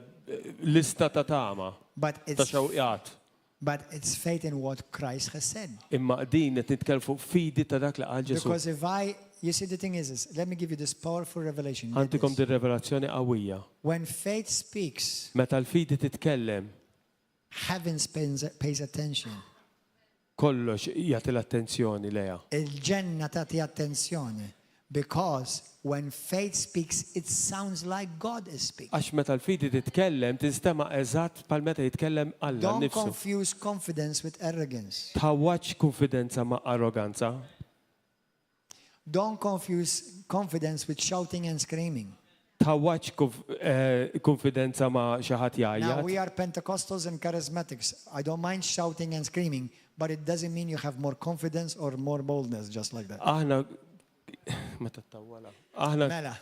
lista ta' tama
But
ta'
it's,
xewqat.
but it's faith in what Christ has said.
Imma din qed nitkellem fuq fidi ta' dak li qal Ġesu.
Because you see, the thing is this, let me give you this powerful revelation. Get
Għantikom
this.
din revelazzjoni qawwija.
When faith speaks,
Meta l-fidi titkellem,
heaven pays attention.
kollox jagħti l-attenzjoni leha.
Il-ġenna tagħti attenzjoni. Because when faith speaks, it sounds like God is speaking.
Għax meta l-fidi titkellem, tistema' eżatt bħal meta jitkellem Alla
Don't
nnifsu.
confuse confidence with arrogance.
Tħawwaġġ konfidenza ma' arroganza.
Don't confuse confidence with shouting and screaming.
Tħawwaġġ konfidenza ma' xi ħadd
Now,
jgħajjad.
we are Pentecostals and charismatics. I don't mind shouting and screaming, but it doesn't mean you have more confidence or more boldness, just like that.
Aħna meta tawwala. Aħna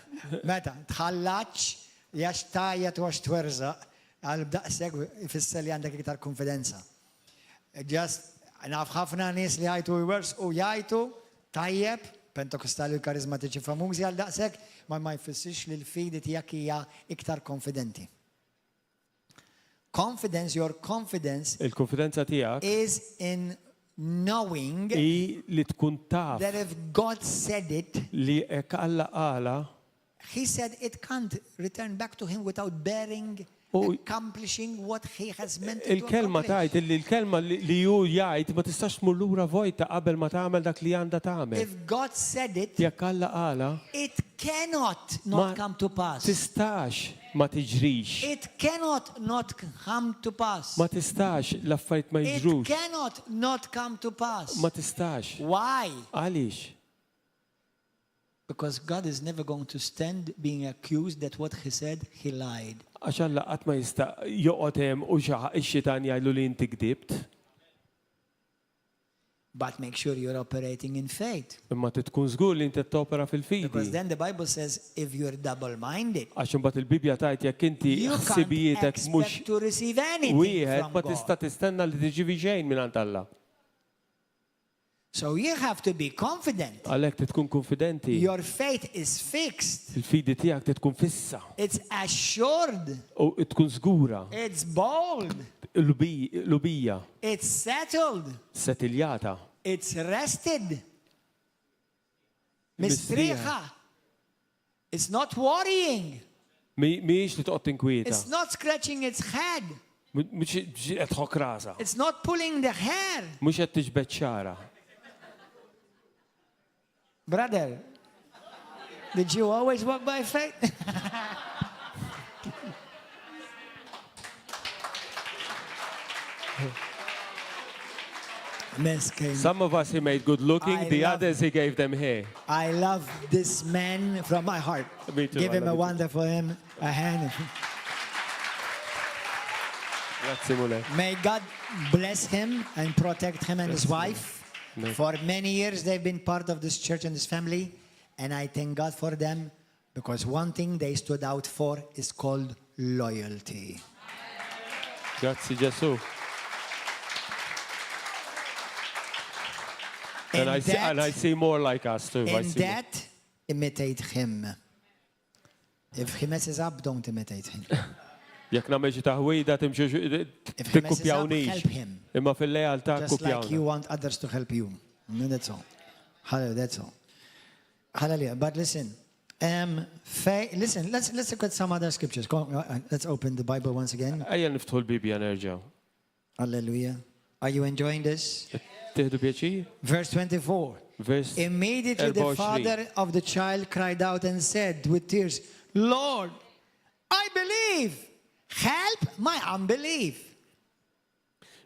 Meta, tħallaċ, jax tajja tu għax twerza, għal bdaqseg fissel li għandek iktar konfidenza. Just, naf ħafna nis li jajtu jwers u jajtu tajjeb, Pentekostali u karizmatiċi famużi għal daqseg, ma jfissix li l-fidi tijak hija iktar konfidenti. Confidence, your confidence
il-konfidenza tiegħek
is in knowing
hi li tkun taf
that if God said it,
li hekk Alla qala
He said it can't return back to him without bearing,
Oh,
accomplishing what he has meant to
il-kelma
accomplish.
tajt li l-kelma li ju jgħid ma tistax tmur lura vojta qabel ma tagħmel dak li għandha tagħmel.
If God said it,
Jekk Alla qala
it cannot
ma
not come to pass.
tistax ma tiġrix.
It cannot not come to pass.
Ma tistax l-affarijiet ma
It
jiġrux.
cannot not come to pass.
Ma tistax.
Why?
Għaliex?
Because God is never going to stand being accused that what he said, he lied.
Għax Alla qatt ma jista' joqgħod hemm u x-xitan jgħidu li inti kdibt.
But make sure you're operating in faith.
Imma tkun żgur li inti topera
Because
fil-fidi.
then the Bible says, if you're double-minded,
Għax imbagħad il-Bibja tajt jekk inti
you can't
ħsibijietek mhux
expect to receive anything
wieħed
from
ma tista'
God.
tistenna li tiġivi xejn mingħand Alla.
So you have to be confident.
Għalhekk tkun konfidenti.
Your faith is fixed.
Il-fidi tiegħek tkun fissa
It's assured.
u tkun żgura.
It's bold.
Lubija,
It's settled.
setiljata.
It's rested.
Mistrieħa.
Mistriħa. It's not worrying.
Mhijiex li toqgħod tinkwieta.
It's not scratching its head.
Mhux qed tħokk rasa.
It's not pulling the hair.
Mhux qed tiġbed xara.
Brother, did you always walk by faith? Meskin.
Some of us he made good looking,
I
the
love-
others he gave them hair.
I love this man from my heart.
Me too,
Give
I
him a
love it.
wonderful him, a hand.
Grazzi mule.
May God bless him and protect him and his wife.
Amen.
For many years, they've been part of this church and this family, and I thank God for them because one thing they stood out for is called loyalty.
Grazzi Ġesu. And I see more like us too. I
In
see more.
that, imitate him. If he messes up, don't imitate him.
Jekk nagħmel xi taħwida timxu
If he messes up,
tikkupjawnix.
help him.
Imma fil-lealtà
Just like you
kkupjawna.
want others to help you. No, that's all. Hallelujah, that's all. Hallelujah. But listen, listen, let's look at some other scriptures. Go on, let's open the Bible once again.
Ejja niftħu l-Bibja nerġgħu.
Hallelujah. Are you enjoying this?
Tieħdu pjaċir?
Verse 24.
Vers
Immediately the
24.
father of the child cried out and said with tears, Lord, I believe. Help my unbelief.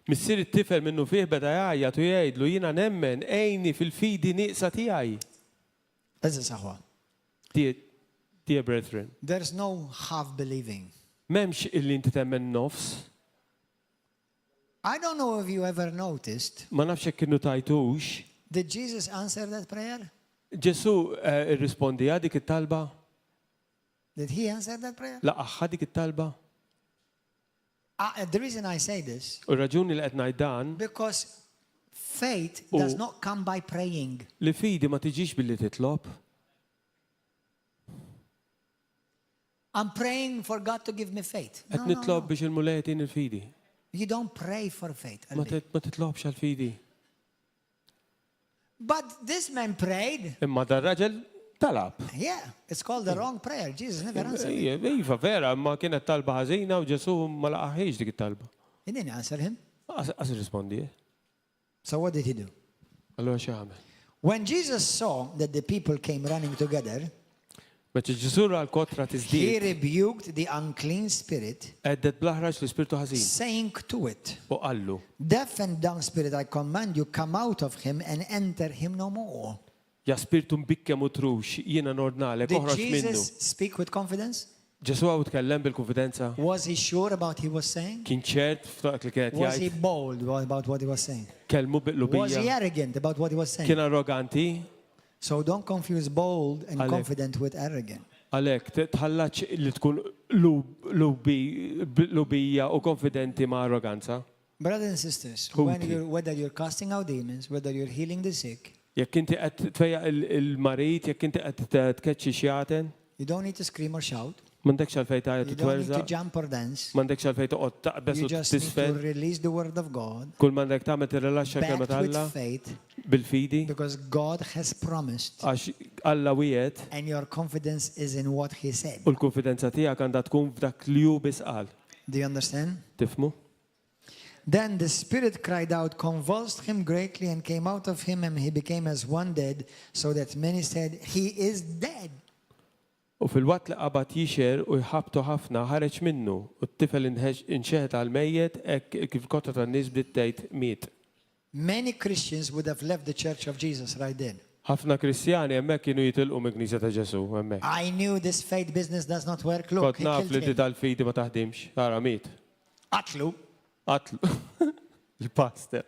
Missier it-tifel minnu fih beda jgħajjat u jgħidlu jiena nemmen ejni fil-fidi nieqsa tiegħi.
This is Sahwa.
Dear brethren,
There's no half believing.
m'hemmx illi inti temmen nofs,
I don't know if you ever noticed.
ma nafx hekk kienu tajtux.
Did Jesus answer that prayer?
Ġesu irrispondiha dik it-talba?
Did he answer that prayer?
Laqaħħa dik it-talba?
The reason I say this,
U r-raġuni li qed ngħid dan
because faith does not come by praying.
li fidi ma tiġix billi titlob.
I'm praying for God to give me faith.
Qed nitlob biex il-mulej tin il-fidi.
You don't pray for faith.
Ma titlobx għal-fidi.
But this man prayed.
Imma dar raġel talab.
Yeah, it's called the wrong prayer. Jesus never answered it.
Iva vera, ma kienet talba ħażina u Ġesu ma laqaħiex dik it-talba.
He didn't answer him.
Għas rispondi.
So what did he do?
Allora xi għamel.
When Jesus saw that the people came running together,
Meċ Ġesu ra l-kotra
he
tiżdied,
rebuked the unclean spirit,
għeddet blaħraġ l-ispirtu ħażin
saying to it,
u qallu.
Deaf and dumb spirit, I command you, come out of him and enter him no more.
Ja spirtu mbikkem u trux, jiena nordnalek,
Did
oħroġ minnu.
Jesus speak with confidence?
Ġesu għaw tkellem bil-konfidenza.
Was he sure about what he was saying?
Kien ċert f'dak li kienet
Was he
jgħid.
bold about what he was saying?
Kelmu
Was he
biqlubija.
arrogant about what he was saying?
Kien arroganti,
So don't confuse bold and
Alec.
confident with arrogant.
għalek tħallaċ li tkun lubija u konfidenti ma' arroganza.
Brothers and sisters,
Huti.
whether you're casting out demons, whether you're healing the sick,
Jekk inti qed tfejjaq il-marit, jekk inti qed tkeċċi xjaten,
you don't need to scream or shout.
m'għandekx għalfejn tajjeb
You don't need
titwerżaq,
to jump or dance.
m'għandekx għalfejn toqgħod taqbes
You
u
just need to
tisfel.
release the word of God,
Kull m'għandek tagħmel tirrilaxxa kelma
backed with
Alla
faith,
bil-fidi
because God has promised,
għax Alla wiegħed
and your confidence is in what He said.
u l-konfidenza tiegħek għandha tkun f'dak li hu biss qal.
Do you understand?
Tifmu?
Then the spirit cried out, convulsed him greatly, and came out of him, and he became as one dead, so that many said, He is dead.
U fil-waqt li qabad jixer u jħabtu ħafna ħareġ minnu u t-tifel inxeħet għal-mejjet hekk kif kotta tan-nies bdiet tgħid miet.
Many Christians would have left the church of Jesus right then.
Ħafna Kristjani hemmhekk kienu jitilqu mill-Knisja ta' Ġesu hemmhekk.
I knew this faith business does not work. Look,
Kont
he
naf li
killed
di
him.
tal-fidi ma taħdimx. Ara miet.
Atlu.
Qatlu. Il-pastor.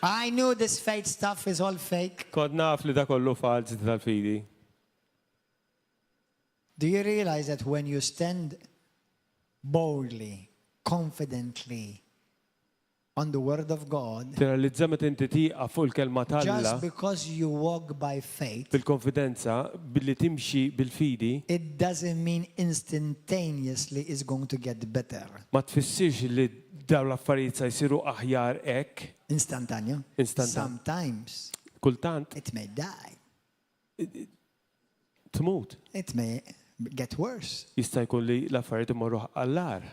I knew this faith stuff is all fake.
Kont naf li da kollu falsi tal-fidi.
Do you realize that when you stand boldly, confidently on the word of God,
Tira li żemmet inti tieqa fuq il-kelma Alla
just because you walk by faith,
bil-konfidenza billi timxi bil-fidi
it doesn't mean instantaneously it's going to get better.
ma tfissirx li daw l-affarijiet se jsiru aħjar hekk.
Instantaneous. Sometimes
Kultant
it may die.
tmut.
It may get worse.
Jista' jkun li l-affarijiet imorru għall-ar.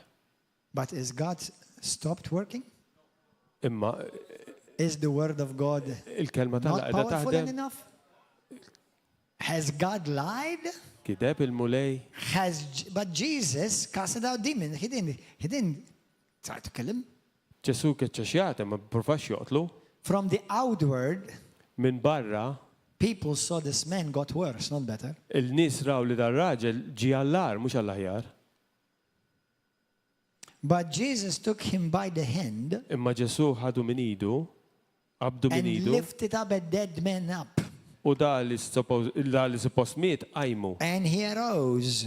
But is God stopped working?
Imma
Is the word of God
il-kelma
not
tal-qiegħda
powerful
taħdem
enough? Has God lied?
kideb il-mulej.
But Jesus casted out demons. He didn't try to kill him.
Ġesu keċċaxjata ma provax joqtlu.
From the outward,
Minn barra
people saw this man got worse, not better.
il-nies raw li dar-raġel ġi għall-ar mhux għall-aħjar.
But Jesus took him by the hand
Imma Ġesu ħadu min idu, qabdu min
and
idu,
lifted up a dead man up.
u da li suppost miet qajmu.
And he arose.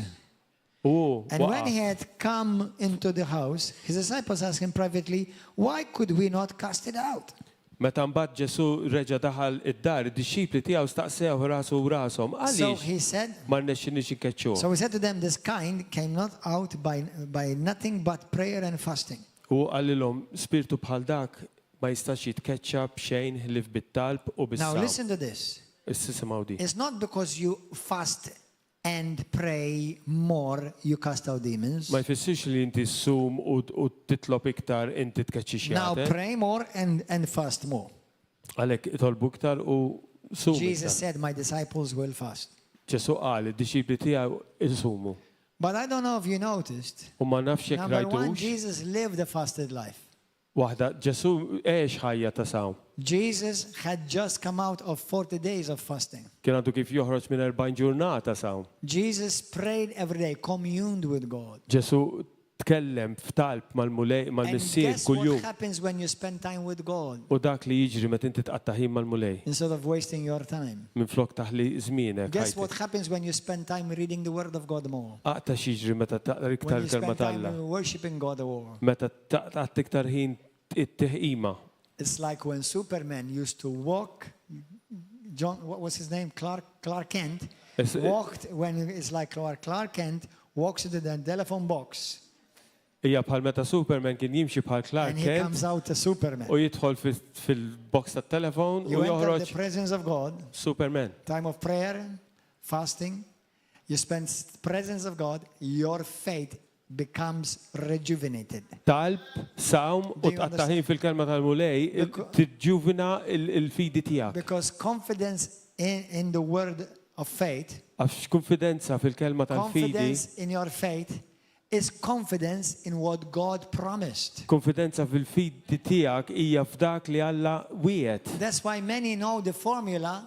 U
And when
waqaf.
he had come into the house, his disciples asked him privately, why could we not cast it out?
Meta mbagħad Ġesu reġa' daħal id-dar, id-dixxipli tiegħu staqsew rasu u rashom.
So
Għaliex
he said,
ma rnexxinix ikkeċċuh.
so he said to them, this kind came not out by nothing but prayer and fasting.
U għallilhom spiritu bħal dak ma jistax jitkeċċa b'xejn ħlif bit-talb u
Now
bis-saw.
listen to this.
Issa simgħu di.
It's not because you fast and pray more, you cast out demons.
Ma jfissirx li inti ssum u titlob iktar inti tkeċċix
Now
jagħtek.
pray more and fast more.
Għalhekk itolbu iktar u sum
Jesus
iktar.
said, my disciples will fast.
Ġesu qal id-dixxipli tiegħu isumu.
But I don't know if you noticed.
U ma nafx jekk
Number one,
rajtux.
Jesus lived a fasted life.
Waħda Ġesu għex ħajja ta' saw.
Jesus had just come out of 40 days of fasting.
Kien għandu kif joħroġ minn 40 ġurnata saw.
Jesus prayed every day, communed with God.
Ġesu tkellem f'talb mal-mulej
And
mal-missier
guess what
kuljum.
happens when you spend time with God
U dak li jiġri meta inti tqatta' ħin mal-mulej.
instead of wasting your time?
Minn flok taħli żmienek.
Guess what happens when you spend time reading the Word of God more?
Aqta x'jiġri meta taqra iktar
When you
kelma
spend time
talla.
worshiping God more?
Meta taqta iktar ħin it-teħqima.
It's like when Superman used to walk. What was his name? Clark Kent. Walked when it's like Clark Kent walks into the telephone box
Hija bħal meta Superman kien jimxi bħal Clark
and he
Kent
comes out a Superman.
u jidħol fil-box tat-telefon
You
u
enter
joħroġ
the presence of God,
Superman.
time of prayer, fasting. You spend presence of God. Your faith becomes rejuvenated.
Talb, sawm
Do
u
you
tqatta' ħin fil-kelma tal-mulej tiġġuvina il-fidi tiegħek.
Because confidence in the word of faith,
Għax konfidenza fil-kelma tal-fidi,
confidence in your faith is confidence in what God promised.
konfidenza fil-fidi tiegħek hija f'dak li Alla wiegħed.
That's why many know the formula,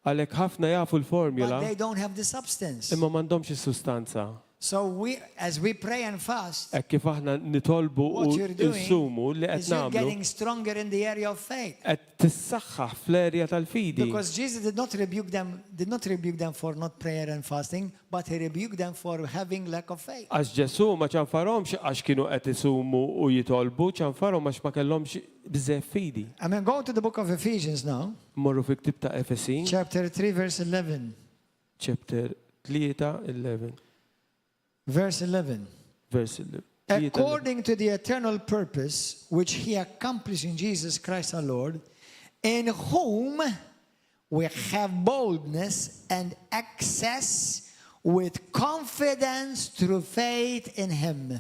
Għalhekk ħafna jafu
but
l-formula
they don't have the substance.
imma m'għandhomx is-sustanza.
So as we pray and fast,
Hekk kif aħna nitolbu u
what you're doing
nsumu li qed
is you're
nagħmlu
getting stronger in the area of faith.
qed tissaħħaħ fl-erja tal-fidi.
Because Jesus did not rebuke them for not prayer and fasting, but he rebuked them for having lack of faith.
Għax Ġesu ma ċanfarhomx għax kienu qed isumu u jitolbu, ċanfarhom għax ma kellhomx biżejjed fidi.
I'm going to go to the book of Ephesians now,
Morru fi ktib ta' Efesin,
chapter 3, verse 11.
chapter 3:11,
Verse 11.
verse 11.
According to the eternal purpose which he accomplished in Jesus Christ our Lord, in whom we have boldness and access with confidence through faith in him.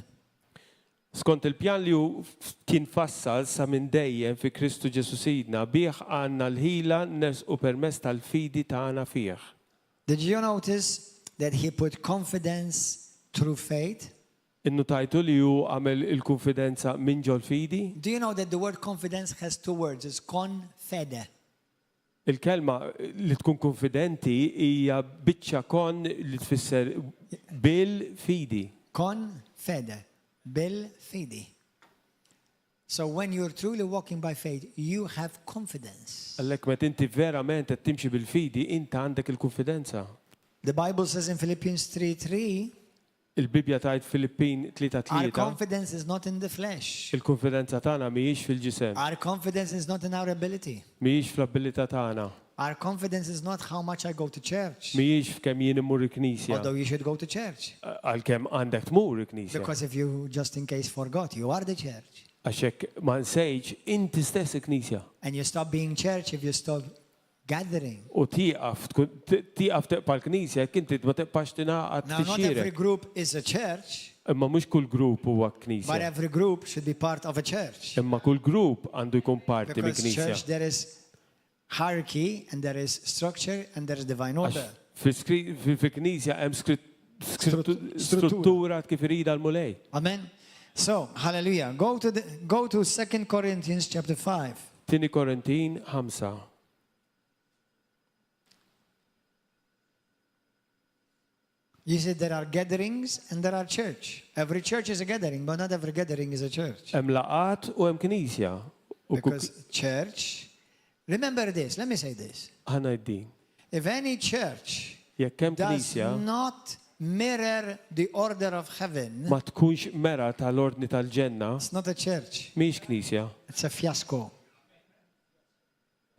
Skont il-pjan li hu kien fassal sa minn dejjem fi Kristu Ġesu Sidna bih għandna l-ħila nersqu permezz tal-fidi tagħna fih.
Did you notice that he put confidence through faith?
Innu tajtu li hu għamel il-konfidenza minn ġol fidi.
Do you know that the word confidence has two words? It's confede.
Il-kelma li tkun konfidenti hija biċċa kon li tfisser bil-fidi.
Confede. Bil fidi. So when you're truly walking by faith, you have confidence.
Għallek met inti verament qed timxi bil-fidi, inta għandek il-konfidenza.
The Bible says in Philippians 3:3,
Il-Bibja tajt Filippin
our
3:3.
confidence is not in the flesh.
Il-konfidenza tagħna mhijiex fil-ġisem,
Our confidence is not in our ability.
mhijiex fl-abilità tagħna,
Our confidence is not how much I go to church.
mhijiex f'kemm jien immur il-Knisja.
Although you should go to church.
Għalkemm għandek tmur il-Knisja.
Because if you just in case forgot, you are the church.
Għax hekk ma nsejġ inti stess il-Knisja.
And you stop being church if you stop gathering.
U tieqaf teqpa l-Knisja jekk inti ma teqpax tingħaqad
Now, not every
fix-xierek.
group is a church,
Imma mhux kull grupp huwa
but
Knisja.
every group should be part of a church.
Imma kull grupp għandu jkun parti minn
Because
Knisja.
church, there is hierarchy, and there is structure, and there is divine order.
Fil-Knisja hemm struttura kif irida l-mulej.
Amen. So, hallelujah. Go to 2 Corinthians chapter 5.
Tieni Korintin 5.
You said there are gatherings and there are church. Every church is a gathering, but not every gathering is a church.
Hemm laqat u hemm Knisja.
Because church, remember this, let me say this.
Ħana jdin.
If any church
Jekk hemm
does
Knisja
not mirror the order of heaven,
ma tkunx mera tal-ordni tal-ġenna,
it's not a church.
mhix Knisja,
It's a fiasco.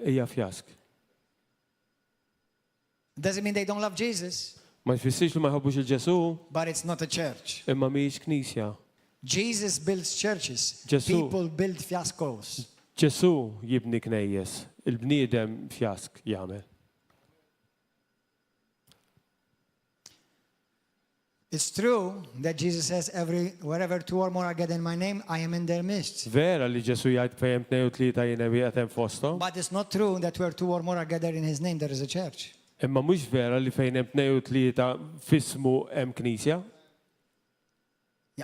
hija fjask.
Doesn't mean they don't love Jesus,
Ma jfissirx li ma jħobbux il-Ġesu,
but it's not a church.
imma mhix Knisja.
Jesus builds churches.
Ġesu.
People build fiascos.
Ġesu jibni knejjes, il-bniedem fjask jagħmel.
It's true that Jesus says, wherever two or more are gathered in my name, I am in their midst.
Vera li Ġesu jgħid fejn tnejn u tlieta jiena wieqed hemm fosthom,
But it's not true that where two or more are gathered in his name, there is a church.
imma mhux vera li fejn hemm tnejn u tlieta fismu hemm Knisja.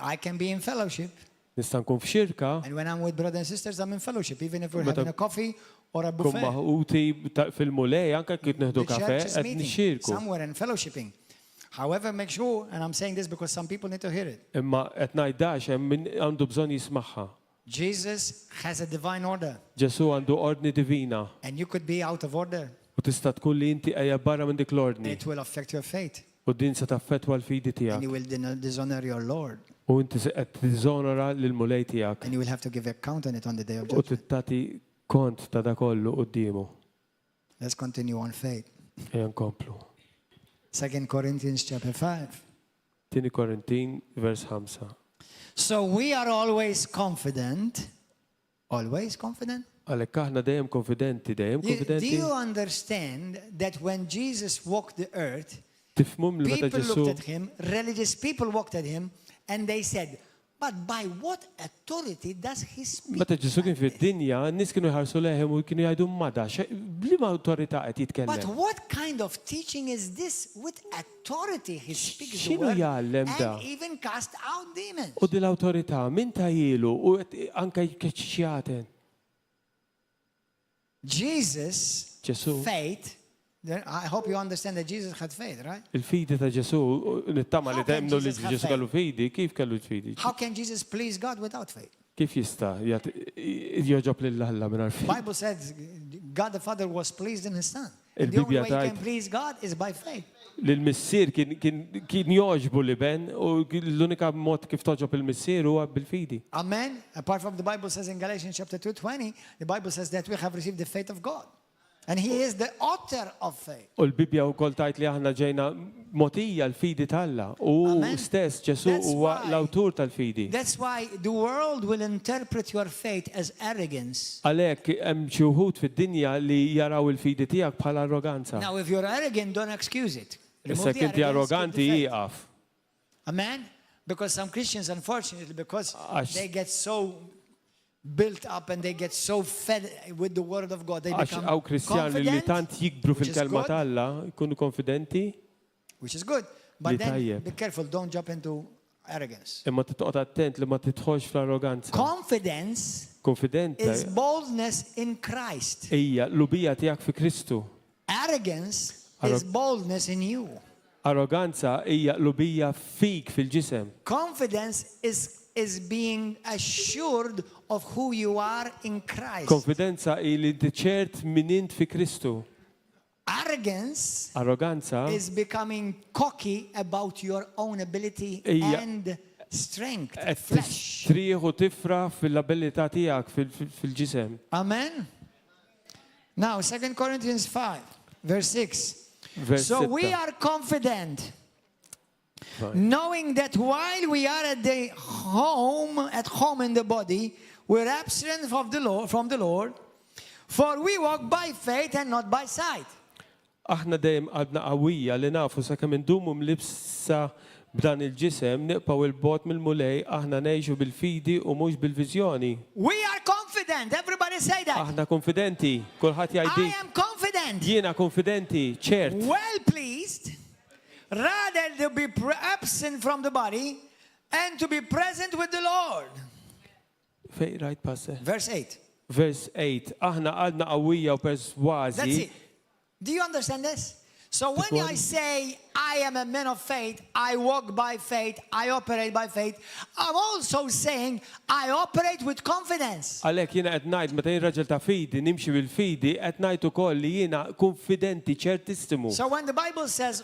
I can be in fellowship,
Nista' nkun f'xirka,
and when I'm with brothers and sisters, I'm in fellowship, even if we're
Meta-
having a coffee or a
kun
buffet.
maħuti fil-mulej anke kif neħdu
The
kafe
church is
qed
meeting
nixxirku.
somewhere and fellowshipping. However, make sure, and I'm saying this because some people need to hear it,
Imma qed ngħidax hemm min għandu bżonn jismaħħa.
Jesus has a divine order,
Ġesu għandu ordni divina
and you could be out of order,
u tista' tkun li inti qiegħed barra minn dik
and
l-ordni
it will affect your faith,
u din se taffettwa l-fidi
and you
tiegħek
will dishonor your Lord,
u inti se qed tiżonora lill-mulej tiegħek
and you will have to give account on it on the day of
u
judgment.
tittati kont ta' da kollu qudiemu.
Let's continue on faith.
Ejja nkomplu.
2 Corinthians chapter 5.
Tieni Korintin vers 5.
So we are always confident. Always confident?
Għalhekk aħna dejjem konfidenti, dejjem
Do
konfidenti.
you understand that when Jesus walked the earth,
Tifhmum li meta
people
Ġesu
looked at him, religious people walked at him, and they said, but by what authority does he speak?
Meta Ġesu kien fid-dinja, n-nies kienu jħarsu leħem u kienu jgħidu mada, bliema awtorità qed
But
jitkellem.
what kind of teaching is this? With authority he speaks the
X'inhu
word
jgħallem da?
and even cast out demons.
U din l-awtorità min tajilu u anke jkeċċjaten.
Jesus,
Ġesu.
faith, I hope you understand that Jesus had faith, right?
Il-fidi ta' Ġesu, nittama li
How can
temnu li
Jesus have
Ġesu kellu fidi, kif kellu l-fidi?
How can Jesus please God without faith?
Kif jista' joġob lill-Alla minn
The
arfi?
Bible says God the Father was pleased in his Son. And the only
Il-Bibja
way you can
tajt
please God is by faith.
L-missier kien joġbu li ben u l-unika mod kif toġob il-missier huwa bil-fidi.
Amen. Apart from the Bible says in Galatians chapter 2:20, the Bible says that we have received the faith of God. And he is the author of faith.
U l-Bibja wkoll tajt li aħna ġejna motija l-fidi tal-Alla u
Amen.
stess Ġesu
That's
huwa
why-
l-awtur tal-fidi.
That's why the world will interpret your faith as arrogance.
Għalhekk hemm xi wħud fid-dinja li jaraw il-fidi tiegħek bħala arroganza.
Now, if you're arrogant, don't excuse it. Remove
Issa
the
kinti
arrogance, keep
arroganti
the faith.
jieqaf.
Amen. Because some Christians, unfortunately, because
Għax-
they get so built up and they get so fed with the word of God, they
Għax
become
għaw kristjani li tant
confident,
jikbru
which is
fil-kelma
good.
tal-Alla, jkunu konfidenti,
which is good. But
Li
then
tajjeb.
be careful, don't jump into arrogance.
imma titqgħod attent li ma tidħolx fl-arroganza.
Confidence
Konfidenti
is boldness in Christ.
hija l-ubija tiegħek fi Kristu.
Arrogance
Arro-
is boldness in you.
Arroganza hija l-ubija fik fil-ġisem.
Confidence is being assured of who you are in Christ.
Konfidenza hi li ċert min int fi Kristu.
Arrogance
Arroganza
is becoming cocky about your own ability
Ija-
and strength,
qed
flesh.
tistrieħ u tifra fil-abilità tiegħek fil-ġisem.
Amen. Now, 2 Corinthians 5, verse 6.
Vers
So we
6.
are confident,
Fine.
knowing that while we are at home in the body, we're absent from the Lord. For we walk by faith and not by sight.
Aħna dejjem għadna qawwija li nafu sakemm indumu mlibsa b'dan il-ġisem niqpaw il-bot mill-mulej aħna ngħixu bil-fidi u mhux bil-viżjoni.
We are confident. Everybody say that.
Aħna konfidenti, kulħadd
I
jgħid
am confident.
jiena konfidenti, ċert.
Well pleased, rather to be absent from the body and to be present with the Lord.
Fej rajt passe.
Verse 8.
Verse 8. Aħna għadna qawwija u
That's
persważi.
it. Do you understand this? So when I say I am a man of faith, I walk by faith, I operate by faith, I'm also saying I operate with confidence.
Għalhekk jiena qed ngħid meta jien raġel ta' fidi nimxi bil-fidi qed ngħid ukoll li jiena konfidenti ċertissimu.
So when the Bible says,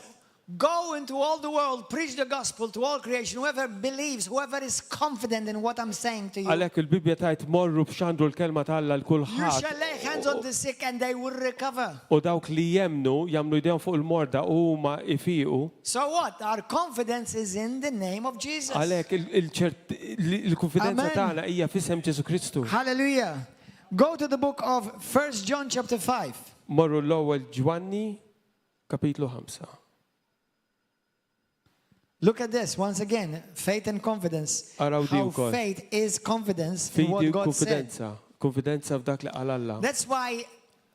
go into all the world, preach the gospel to all creation, whoever believes, whoever is confident in what I'm saying to you,
Għalhekk il-Bibja tajt morru b'xandru l-kelma talla
you
l-kulħadd.
shall lay hands on the sick and they will recover.
U dawk li jemnu jagħmlu jdejhom fuq il-morda u huma ifiqu.
So what? Our confidence is in the name of Jesus.
Għalhekk il-konfidenza
Amen.
tagħna hija f'isem Ġesu Kristu.
Hallelujah. Go to the book of 1 John chapter 5.
Morru l-ewwel Ġwanni kapitlu 5.
Look at this once again, faith and confidence.
Araw di
How
wkoll.
faith is confidence in
Fidi
what
u
God said.
konfidenza f'dak li qal Alla.
That's why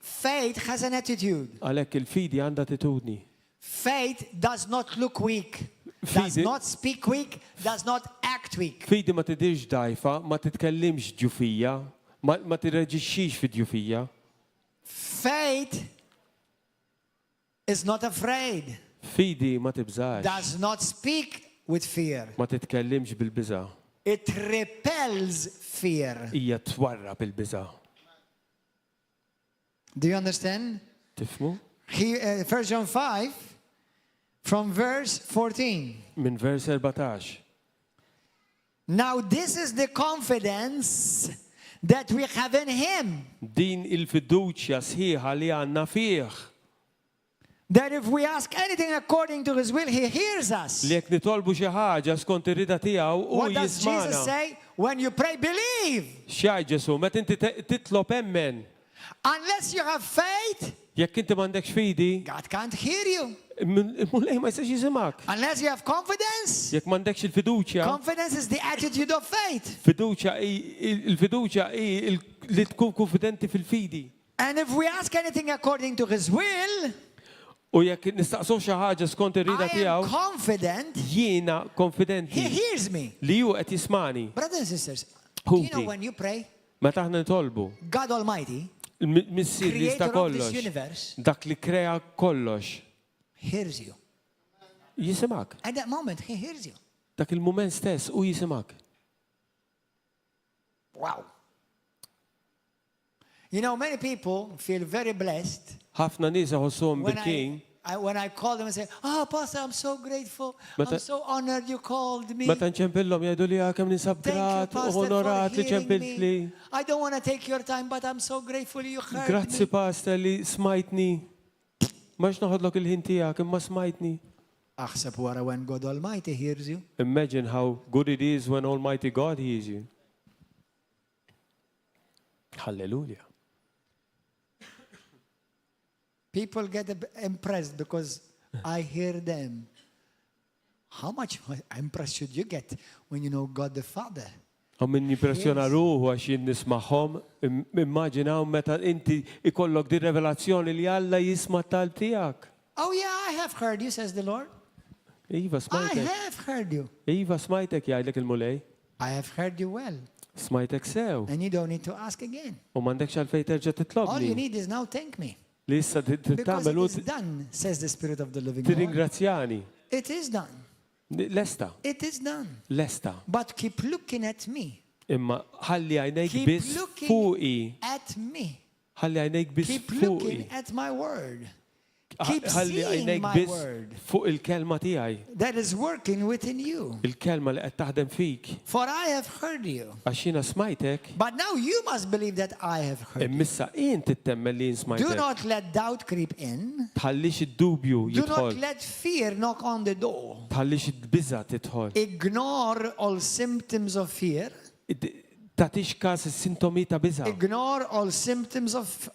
faith has an attitude.
Għalhekk il-fidi għandha attitudni.
Faith does not look weak, does
Fidi-
not speak weak, does not act weak.
Fidi ma tidirx dajfa, ma titkellimx ġufija, ma tirreġixxix fid-ġufija.
Faith is not afraid,
Fidi ma tibżax,
does not speak with fear.
ma titkellimx bil-biża.
It repels fear.
Hija twarra bil-biża.
Do you understand?
Tifmu?
1 John 5 from verse 14.
Min vers 14.
Now this is the confidence that we have in him,
Din il-fiduċja sħiħa li għandna fih.
that if we ask anything according to his will, he hears us.
Li jekk nitolbu xi ħaġa skont ir-rida tiegħu u
What does Jesus
jismana.
say? When you pray, believe.
X'għid Ġesu, meta inti titlob hemmen.
Unless you have faith,
Jekk inti m'għandekx fidi,
God can't hear you.
mulej ma jistax jisimgħak.
Unless you have confidence,
Jekk m'għandekx il-fiduċja,
confidence is the attitude of faith.
il-fiduċja li tkun konfidenti fil-fidi.
And if we ask anything according to his will,
U jekk nistaqsu xi ħaġa skont ir-rida
I am
tiegħu,
confident
jiena
he
konfidenti
hears me.
li hu qed jismani.
Brothers and sisters, do you know
Punti.
when you pray,
Meta aħna nitolbu,
God Almighty,
missier li jista'
creator of this
kollox,
universe,
dak li krea kollox,
hears you.
jisimak.
At that moment, he hears you.
Dak il-mument stess u jisimak.
Wow. You know, many people feel very blessed
Ħafna nies iħossuhom
when
bil-kien,
when I call them and say, oh, Pastor, I'm so grateful.
Meta-
I'm so honored you called me.
meta nċempillhom jgħidu li kemm ninsab
Thank you,
grat u
Pastor, for
onorat li
hearing
ċempilt li.
me. I don't want to take your time, but I'm so grateful you heard
Grazzi
me.
Pastor li smajtni. Max naħodlok il-ħin tiegħek imma smajtni.
Aħseb wara when God Almighty hears you.
Imagine how good it is when Almighty God hears you. Hallelujah.
People get impressed because I hear them. How much impressed should you get when you know God the Father?
Għam min jimpressjona ruħu għax jien nismaħom, immaġinaw meta inti ikollok di revelazzjoni li Alla jisma tal tijak.
Oh yeah, I have heard you, says the Lord.
Iva
I
smajtek.
have heard you.
Iva smajtek jgħidlek il-mulej.
I have heard you well.
Smajtek sew.
And you don't need to ask again.
U mandekx għalfej terġa
All you
titlobni.
need is now thank me.
Li issa
Because
tittamel
it
u
is done, says the Spirit of the living God.
tiringrazzjani.
It is done.
Lesta.
It is done.
Lesta.
But keep looking at me.
Imma ħalli għajnejk
Keep
bis
looking
fuqi.
at me.
Ħalli għajnejk bis
Keep
fuqi.
looking at my word. Keep
Ħalli
seeing
għajnejk
my
bis
word
fuq il-kelma tiegħi.
that is working within you.
Il-kelma li qed taħdem fik.
For I have heard you.
Għax jiena smajtek,
But now you must believe that I have heard you.
immissa inti temmel li jien
Do
smajtek.
not let doubt creep in.
Tħallix id-dubju
Do not
jidħol.
let fear knock on the door.
Tħallix id-biża tidħol.
Ignore all symptoms of fear.
Tagħtix każ is-sintomi ta' biża'.
Ignore all symptoms of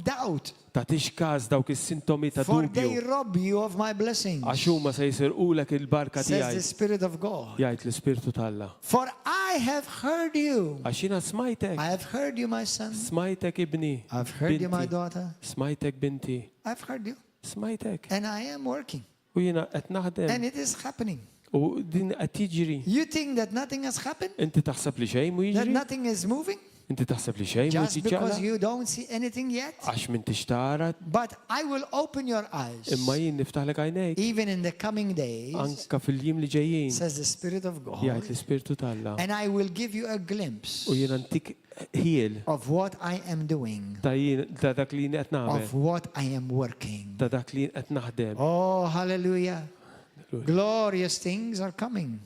doubt.
Tagħtix każ dawk is-sintomi ta'
For they
dubju.
rob you of my blessings.
Għax huma se jsirqulek il-barka
Says the
tiegħi.
Spirit of God.
Jgħid l-Ispirtu tal-Alla.
For I have heard you.
Għax jiena smajtek.
I have heard you, my son.
Smajtek ibni.
I've heard you, my
Binti.
daughter.
Smajtek binti.
I've heard you.
Smajtek.
And I am working.
U jiena qed naħdem.
And it is happening.
U din qed jiġri.
You think that nothing has happened?
Inti taħseb li xejn mu
That
jiġri?
nothing is moving?
Inti taħseb li xejn mu
Just because
jiġġala?
you don't see anything yet?
Għax minn tixtara
But I will open your eyes.
imma jien niftaħlek għajnejk.
Even in the coming days,
Anka fil-jiem li ġejjin.
says the Spirit of God.
Jgħid l-Ispirtu tal-Alla.
And I will give you a glimpse
U jiena ntik ħiel
of what I am doing,
ta' dak li qed nagħmel.
of what I am working.
Ta' dak li qed naħdem.
Oh, hallelujah. Glorious things are coming.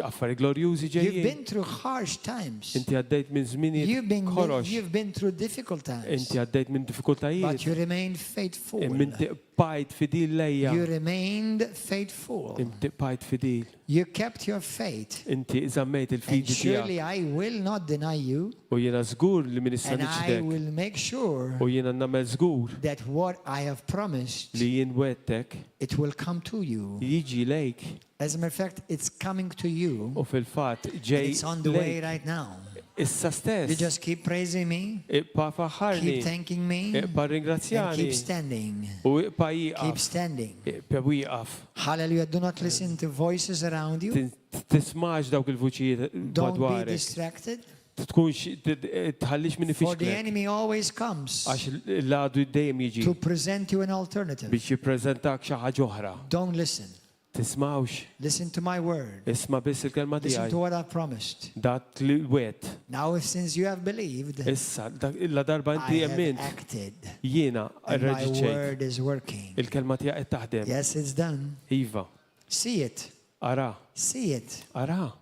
Affari glorjużi
You've
ġejjin.
been through harsh times.
Inti għaddejt minn żminijiet ħorox.
You've been through difficult times.
Inti għaddejt minn
But
diffikultajiet.
you remained faithful.
Inti bajt fidil lejja.
You remained faithful.
Inti bajt fidil.
You kept your faith.
Inti żammejt
And
il-fidi
surely
tiegħek.
I will not deny you.
U jiena żgur li min issa
And I
niċdek.
will make sure
U jiena nagħmel żgur
that what I have promised,
li jien wettek
it will come to you.
jiġi lejk.
As a matter of fact, it's coming to you.
U fil-fatt ġej
It's on the way
lejk.
right now.
Issa
You
stess.
just keep praising me,
Iqpa faħħarni.
keep thanking me,
Iqpa
and
ringrazzjani.
keep standing.
U iqpa
Keep
jiqaf.
standing.
Iqpa wieqaf.
Hallelujah. Do not listen to voices around you.
Tismax dawk il-vuċijiet
Don't be
madwarek.
distracted.
Tkunx tħallix minn
For the
ifixklek.
enemy always comes
Għax l-għadu dejjem jiġi
to present you an alternative.
biex jippreżentak xi ħaġa oħra.
Don't listen.
Tismawx.
Listen to my word.
Isma' biss il-kelma
Listen to
tiegħi.
what I've promised.
Dak li wet.
Now, since you have believed,
Issa, la darba
I
inti
have
jemmint,
acted.
jiena
And my
rreġiċejt.
word is working.
Il-kelma tiegħek qed taħdem.
Yes, it's done.
Iva,
See it.
ara,
See it.
ara.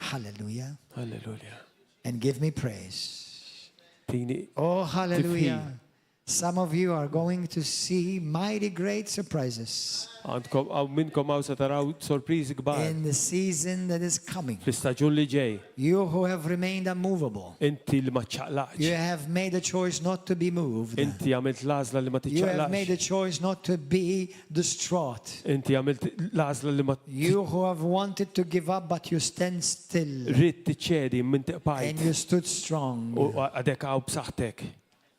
Hallelujah.
Halleluja.
And give me praise.
Tini,
Oh, hallelujah. Some of you are going to see mighty great surprises
għandkom għaw minnkom għaw se taraw sorpriżi kbar.
in the season that is coming.
Fl-istaġun li ġej,
You who have remained unmovable,
inti li ma
you
ċaqlaqx.
have made a choice not to be moved.
Inti għamilt lażla li ma
You have made a
tiċċaqlaqx.
choice not to be distraught.
Inti għamilt lażla li ma
You who have wanted to give up, but you stand still
rrid tiċċedi minn
and
tiqpajt.
you stood strong.
U għadek għaw b'saħtek.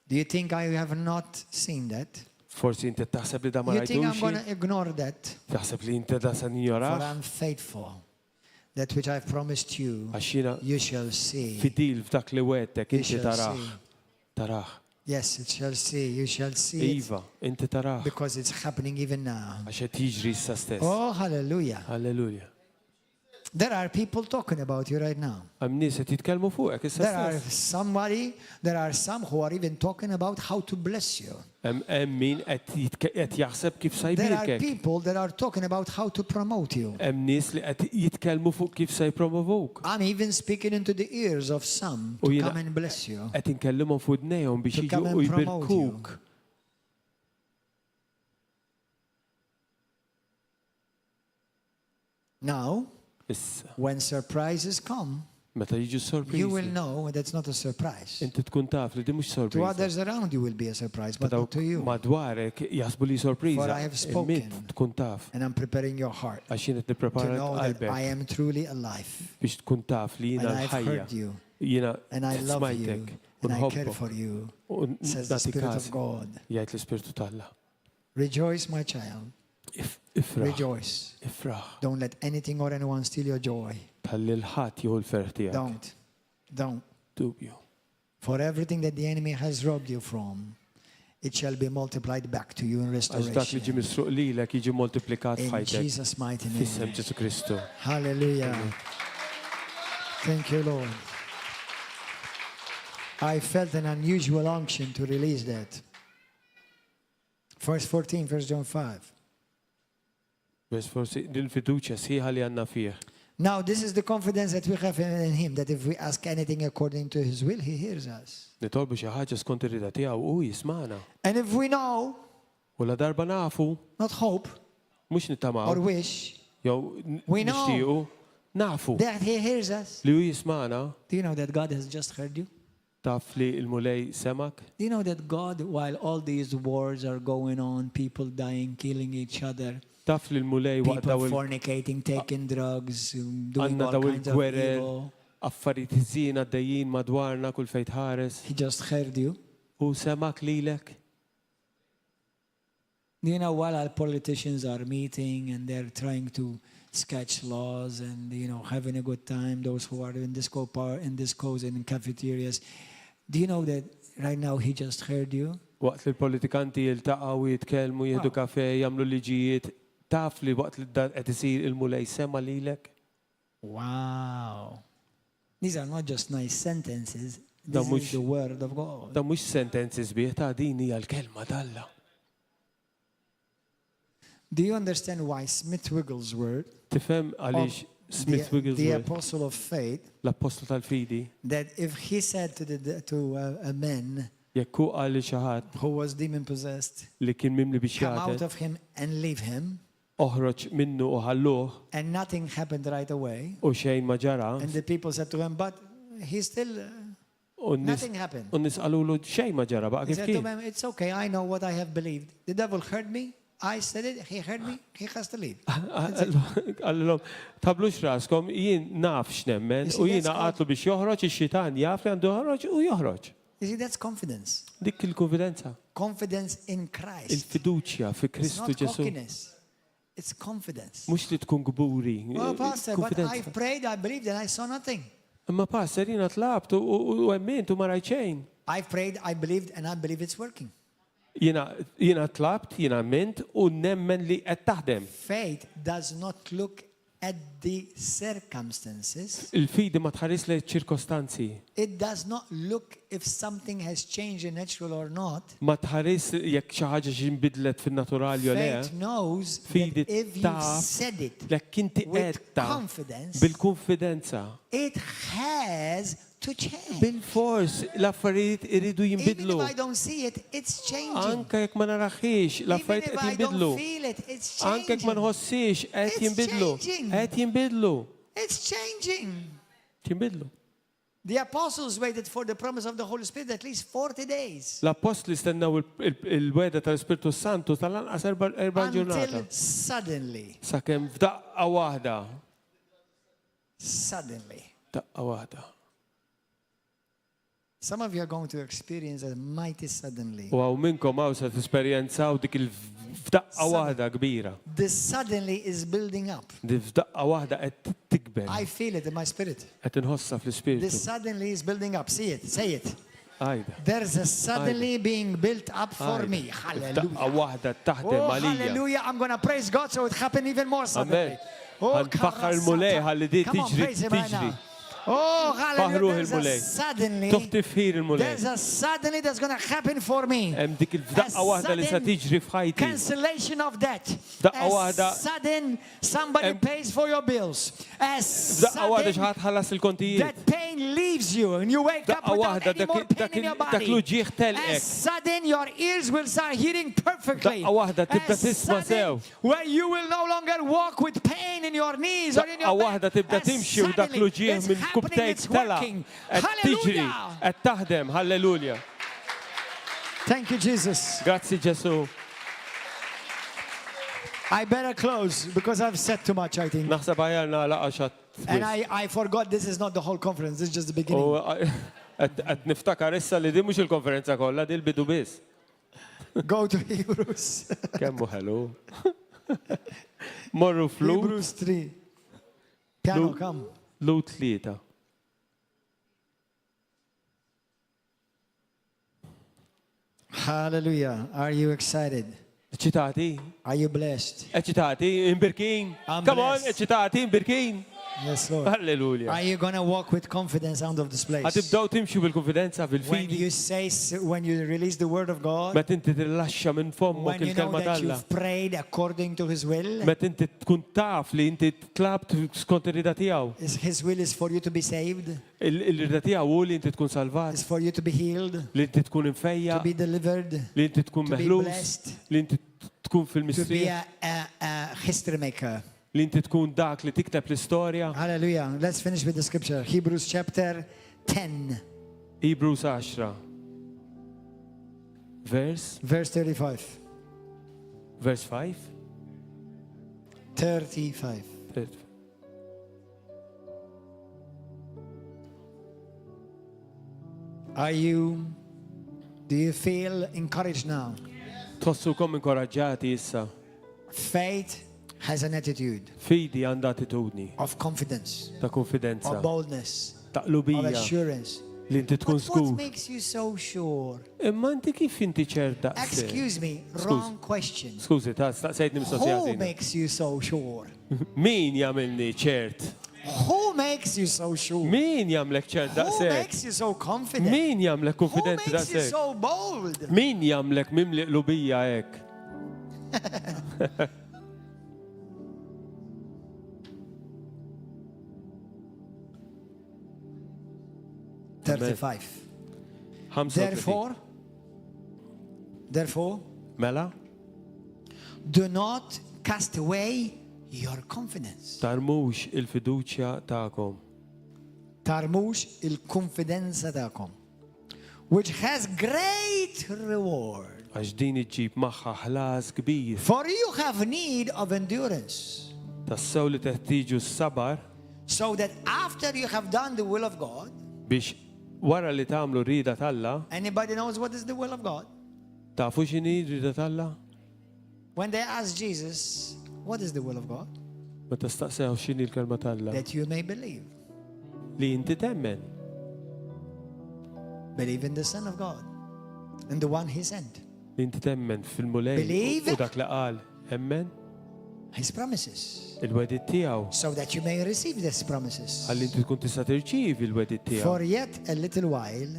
Do you think I have not seen that?
Forsi inti taħseb li da ma
You think I'm
rajdux.
going to ignore that?
Taħseb li inti da sa
For
ninjorax.
I'm faithful. That which I've promised you,
Għax jiena
you shall see.
fidil f'dak li wettek,
You
inti
shall
taraħ.
see.
Taraħ.
Yes, it shall see. You shall see it
Iva, inti taraħ.
because it's happening even now.
Għax qed jiġri issa stess.
Oh, hallelujah.
Halleluja.
There are people talking about you right now.
Għam nies qed jitkellmu fuqek issa
There are
stess.
there are some who are even talking about how to bless you.
Hemm min qed jaħseb kif se
There are
jbirkek.
people that are talking about how to promote you.
Hemm nies li qed jitkellmu fuq kif se jpromovuk.
I'm even speaking into the ears of some
U
to
jiena-
come and bless you.
Qed inkellimhom fuq dnejhom biex
To
jiġu
come
u
and promote you.
jbirkuk.
Now,
Issa,
when surprises come,
meta jiġu
you will
sorpriżi.
know that's not a surprise.
Inti tkun taf li di mhux
To
sorpriża.
others around you will be a surprise, but
Meta
not to you.
madwarek jaħsbu li sorpriża.
For I have spoken.
Immint tkun taf.
And I'm preparing your heart
Għax jien qed
to
nipprepara
know that I
qalbek
am truly alive.
biex tkun taf li
And
jiena
I've
l-ħajja.
heard you.
Jiena
And I love you.
smajtek u
And I care
nħobbok
for you,
u
says the
nagħti
Spirit
każ
of God.
jgħid l-Ispirtu talla.
Rejoice, my child.
Ifraħ,
Rejoice.
ifraħ.
Don't let anything or anyone steal your joy.
Talli l-ħadd jieħu l-ferħ tiegħek.
Don't. Don't.
Dubju.
For everything that the enemy has robbed you from, it shall be multiplied back to you in
Għax dak li ġi
restoration.
misruq lilek jiġi multiplikat
In
f'ħajtek.
Jesus' mighty
Fissem
name.
Ġesu Kristu.
Hallelujah. Thank you, Lord. I felt an unusual unction to release that. Verse 14, 1 John 5.
Bes forsi din fiduċja sħiħa li għandna fih.
Now, this is the confidence that we have in Him, that if we ask anything according to His will, He hears us.
Nitolbu xi ħaġa skont ir-rida tiegħu u jismana.
And if we know,
U la darba nafu,
not hope
mhux
or
nittamaw,
wish,
jew
We know.
nixtiequ, nafu
that He hears us.
li hu jismana.
Do you know that God has just heard you?
Taf li il-mulej semak?
Do you know that God, while all these wars are going on, people dying, killing each other,
Taf li il-mulej waqt
people
daw
fornicating, taking drugs, doing
għanna
all
daw
kinds of
il-gwerer,
evil,
affarijiet iżjien għaddejjin madwarna kull fejn tħares.
He just heard you?
U semak lilek?
Do you know while our politicians are meeting and they're trying to sketch laws and, you know, having a good time, those who are in discos and in cafeterias, do you know that right now He just heard you?
Waqt li l-politikanti jiltaqgħu jitkellmu jieħdu kafe jagħmlu liġijiet, taf li waqt li dan qed isir il-mulej sema lilek?
Wow. These are not just nice sentences.
Da
This is the word of God.
Da mhux sentenzi sbieħ ta' din hija l-kelma d'Alla.
Do you understand why Smith Wigglesworth,
Tifhem għaliex Smith
the
Wigglesworth,
apostle of faith,
l-apostol tal-Fidi,
that if he said to a man
jekk hu qal li xi ħadd
who was demon possessed,
li kien mimli biex
come out
jagħted,
of him and leave him,
oħroġ minnu u ħalluh
and nothing happened right away,
u xejn ma ġara,
and the people said to him, but he still,
u
nothing happened.
n-nies qalulu xejn ma ġara baqa'
He
kif
said to
kien.
him, it's okay, I know what I have believed. The devil heard me, I said it, he heard me, he has to leave.
Għallhom, tablux raskom, jien naf x'nemmen u jiena qatlu biex joħroġ ix-xitan jaf li għandu joħroġ u joħroġ.
You see, that's confidence.
Dik il-konfidenza,
Confidence in Christ.
il-fiduċja fi
It's
Kristu
not
Ġesu.
cockiness. It's confidence.
Mhux li tkun gburi.
Well, Pastor, but
konfidenza.
I've prayed, I believed, and I saw nothing.
Imma passer jiena tlabt u emmint u ma rajt xejn.
I've prayed, I believed, and I believe it's working.
Jiena tlabt, jiena ment u nemmen li qed taħdem.
Faith does not look at the circumstances.
Il-fidi ma tħares li ċirkostanzi.
It does not look if something has changed in natural or not.
Ma tħares jekk xi ħaġa x'inbidlet fin-naturali u le.
Faith knows
Fidi
that if you
taf
said it
Lek inti
with
qedta
confidence,
bil-konfidenza.
it has to change.
Bil-fors l-affarijiet iridu
Even
jinbidlu.
if I don't see it, it's changing.
Anka jekk ma naraħiex,
Even
l-affarijiet
if
qed
I don't
jinbidlu.
feel it, it's
Anka jekk ma
changing.
nħossix, qed
It's
jinbidlu.
changing.
Qed jinbidlu.
It's changing.
Jinbidlu.
The apostles waited for the promise of the Holy Spirit at least 40 days.
L-apostli stennew il-weda tal-Spiritu Santu tal-anqas 4 ġurnata.
Until suddenly,
Sakemm f'daqqa waħda.
suddenly.
Daqqa waħda.
Some of you are going to experience a mighty suddenly.
U għaw minnkom għaw sa t-esperjenzaw dik il-fdaqqa waħda kbira.
The suddenly is building up.
Di fdaqqa waħda qed tikber.
I feel it in my spirit.
Qed inħossa
The
fl-ispiritu.
suddenly is building up. See it, say it.
Għajda.
There's a suddenly being built up for me.
Daqqa
Hallelujah.
waħda taħdem
Oh,
għalija.
hallelujah. I'm going to praise God so it happen even more suddenly.
Amen.
Oh,
Għanfaxħar il-mulej għalli di
come on,
tiġri
praise him right
tiġri.
now. Oh,
Faħruh
hallelujah. There's a
il-mulej.
suddenly.
Toħ tifħir il-mulej.
There's a suddenly that's going to happen for me.
Hemm dik il-fdaqqa waħda li sa tiġri f'ħajti.
Cancellation of debt.
Daqqa
As
waħda-
sudden somebody pays for your bills. As
F'daqqa waħda
sudden
xi ħadd ħallas il-kontijiet.
that pain leaves you and you wake up
Daqqa
without
waħda
any more pain in your
dak
body.
l-uġieħ telqek.
As sudden your ears will start hearing perfectly.
Daqqa waħda tibda
As
tisma'
sudden
sew.
where you will no longer walk with pain in your knees or in your
Daqqa
back.
waħda tibda
As
timxi u dak
suddenly
l-uġieħ
it's
minn
happening,
kubtejk
it's
tela.
working.
Qed tiġri,
Hallelujah.
qed taħdem, halleluja.
Thank you, Jesus.
Grazzi Ġesu.
I better close because I've said too much, I think.
Naħseb għajarna laqa xat.
And I forgot this is not the whole conference, this is just the beginning.
U qed niftakar issa li di mhux il-konferenza kollha, di l-bidu biss.
Go to Hebrews.
Kemmu ħelu. Morru flu,
Hebrews 3. Piano,
Lu-
come.
lu tlieta.
Hallelujah. Are you excited?
Eċitati?
Are you blessed?
Eċitati? Imbirkin?
I'm
Come on,
blessed.
eċitati? Imbirkin?
Yes, Lord.
Halleluja.
Are you going to walk with confidence out of this place?
Għatibdaw timxu bil-konfidenza,
When
bil-fidi.
you say, when you release the word of God,
Met inti tillaxxa minn fommok
when you know
il-kelma
that
talla.
you've prayed according to His will,
Met inti tkun taf li inti tlabt skont ir-rida tiegħu.
His will is for you to be saved,
Il-rida tiegħu hu li inti tkun salvat,
is for you to be healed,
li inti tkun
to
infejja,
be delivered,
li inti tkun
to be
meħlus,
blessed,
li inti tkun
to be
fil-mistrija,
a history maker.
li inti tkun dak li tikteb l-istorja.
Hallelujah. Let's finish with the scripture. Hebrews chapter 10,
Hebrews 10. Verse
35.
5.
35. Do you feel encouraged now?
Tħossukom inkoraġġati issa.
Faith has an attitude
Fidi għandha attitudni
of confidence,
ta' konfidenza,
of boldness,
ta'
of
qlubija
assurance.
li inti tkun
But what
skur.
makes you so sure?
Imma inti kif inti ċerta?
Excuse me, wrong question.
Skużi, ta' staqsejtni mistoqsija
Who
żejna.
makes you so sure?
Min jagħmilni ċert?
Who makes you so sure?
Min jagħmlek ċert
Who
daqshekk?
makes you so confident?
Min jagħmlek
Who
konfidenti
makes you
daqshekk?
so bold?
Min jagħmlek mimli qlubija hekk?
35.
35.
Therefore,
Mela?
do not cast away your confidence.
Tarmux il-fiduċja tagħkom.
Tarmux il-konfidenza ta'kom, which has great reward.
Għax din iġġib magħha ħlas kbir.
For you have need of endurance,
Tassew li teħtieġu s-sabar
so that after you have done the will of God,
biex wara li tagħmlu rida talla,
anybody knows what is the will of God?
tafu x'inhi rida talla?
When they ask Jesus, what is the will of God?
Ma tistaqsew x'inhi l-kelma talla?
That you may believe.
Li inti temmen.
Believe in the Son of God and the one He sent.
Li inti temmen fil-mulej
Believe.
u dak li qal emmen
His promises,
il-wedit tiegħu.
so that you may receive these promises.
Għalli inti tkun tista' tirċievi l-wedit tiegħu.
For yet a little while,